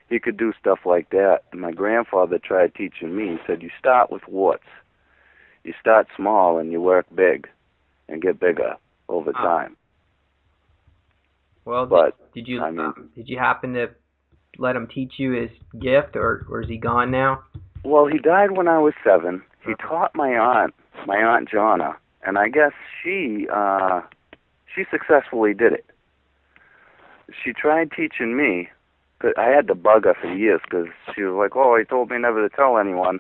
B: he could do stuff like that. And my grandfather tried teaching me. He said, you start with warts. You start small and you work big and get bigger over time.
A: Well,
B: but
A: did you happen to let him teach you his gift, or is he gone now?
B: Well, he died when I was 7. He taught my aunt Jonna, and I guess she successfully did it. She tried teaching me. I had to bug her for years because she was like, oh, he told me never to tell anyone.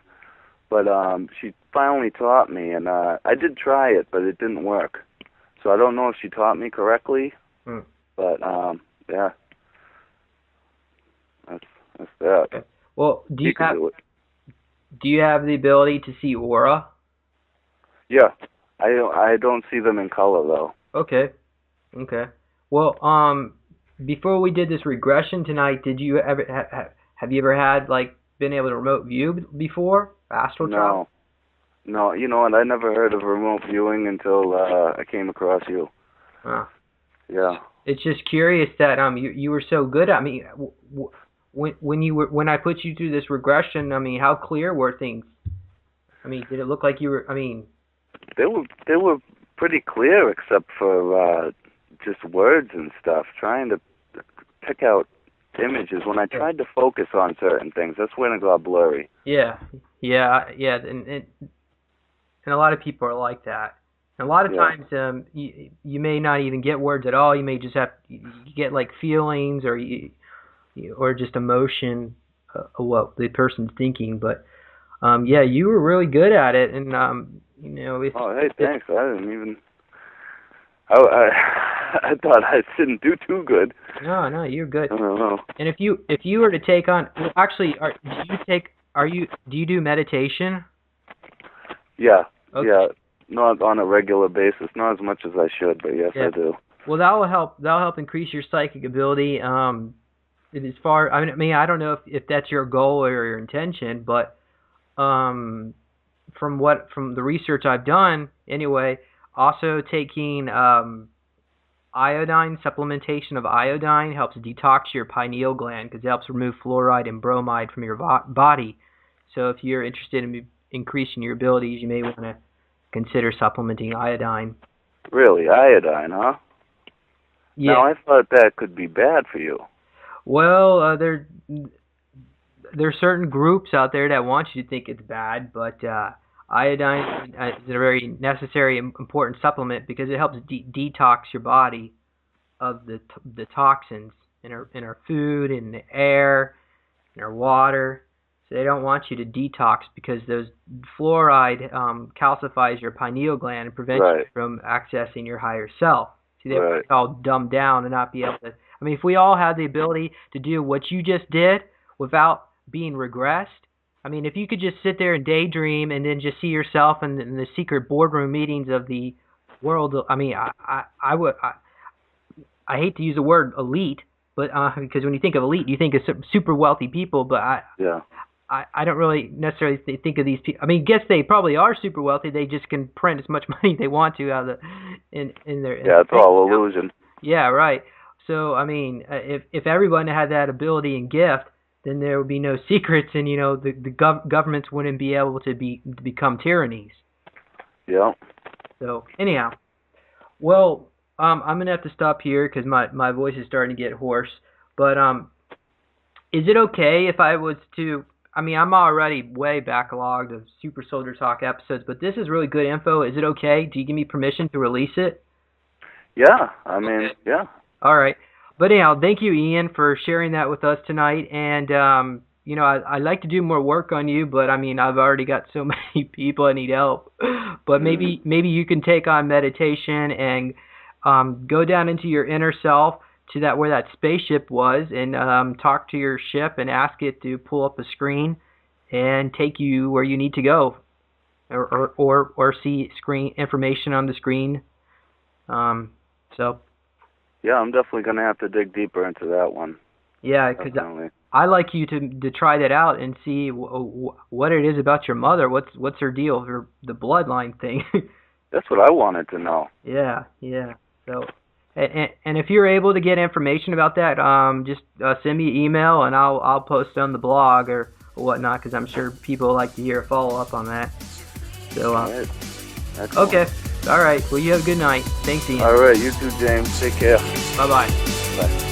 B: But she finally taught me, and I did try it, but it didn't work. So I don't know if she taught me correctly, but yeah, that's that.
A: Okay. Well, do you have the ability to see aura?
B: Yeah, I don't see them in color though.
A: Okay. Well, before we did this regression tonight, did you ever have you ever had, like, been able to remote view before? Astral travel?
B: No, you know what? I never heard of remote viewing until I came across you. Yeah.
A: It's just curious that you were so good. I mean, when I put you through this regression, I mean, how clear were things? I mean, did it look like you were? I mean,
B: they were pretty clear, except for just words and stuff. Trying to pick out images. When I tried to focus on certain things, that's when it got blurry.
A: Yeah, and And a lot of people are like that. And a lot of times, you may not even get words at all. You may just you get like feelings or just emotion of what the person's thinking. But yeah, you were really good at it, and you know.
B: Hey, thanks. I didn't even. I thought I didn't do too good.
A: No, you're good.
B: I don't know.
A: And if you were to take on, actually, do you do meditation?
B: Yeah.
A: Okay.
B: Yeah. Not on a regular basis, not as much as I should, but yes, I do.
A: Well, that'll help increase your psychic ability. As far, I mean, I don't know if that's your goal or your intention, but from the research I've done, anyway, also taking iodine, supplementation of iodine helps detox your pineal gland because it helps remove fluoride and bromide from your body. So if you're interested in increasing your abilities, you may want to consider supplementing iodine.
B: Really? Iodine, huh?
A: Yeah.
B: Now, I thought that could be bad for you.
A: Well, there are certain groups out there that want you to think it's bad, but iodine is a very necessary and important supplement because it helps detox your body of the toxins in our food, in the air, in our water. So they don't want you to detox because those fluoride calcifies your pineal gland and prevents you from accessing your higher self. See, they want you all dumbed down and not be able to. I mean, if we all had the ability to do what you just did without being regressed, I mean, if you could just sit there and daydream and then just see yourself in the secret boardroom meetings of the world. I mean, I hate to use the word elite, but because when you think of elite, you think of super wealthy people. But I don't really necessarily think of these people. I mean, guess they probably are super wealthy. They just can print as much money they want to out of in their.
B: Yeah, it's all illusion.
A: Yeah, right. So I mean, if everyone had that ability and gift, then there would be no secrets, and you know the governments wouldn't be able to become tyrannies. Yeah. So anyhow, well, I'm gonna have to stop here because my voice is starting to get hoarse. But is it okay if I was to? I mean, I'm already way backlogged of Super Soldier Talk episodes, but this is really good info. Is it okay? Do you give me permission to release it?
B: Yeah, I mean, yeah.
A: All right. But anyhow, thank you, Ian, for sharing that with us tonight. And, you know, I'd like to do more work on you, but, I mean, I've already got so many people I need help. But maybe you can take on meditation and go down into your inner self to where that spaceship was and talk to your ship and ask it to pull up a screen and take you where you need to go or see screen information on the screen. So
B: yeah, I'm definitely going to have to dig deeper into that one.
A: Yeah, because I like you to try that out and see what it is about your mother. What's her deal, the bloodline thing.
B: That's what I wanted to know.
A: Yeah. So, and if you're able to get information about that, just send me an email and I'll post on the blog or whatnot because I'm sure people like to hear a follow up on that. So,
B: all right.
A: Okay. All right. Well, you have a good night. Thanks, Ian.
B: All right. You too, James. Take care.
A: Bye-bye.
B: Bye.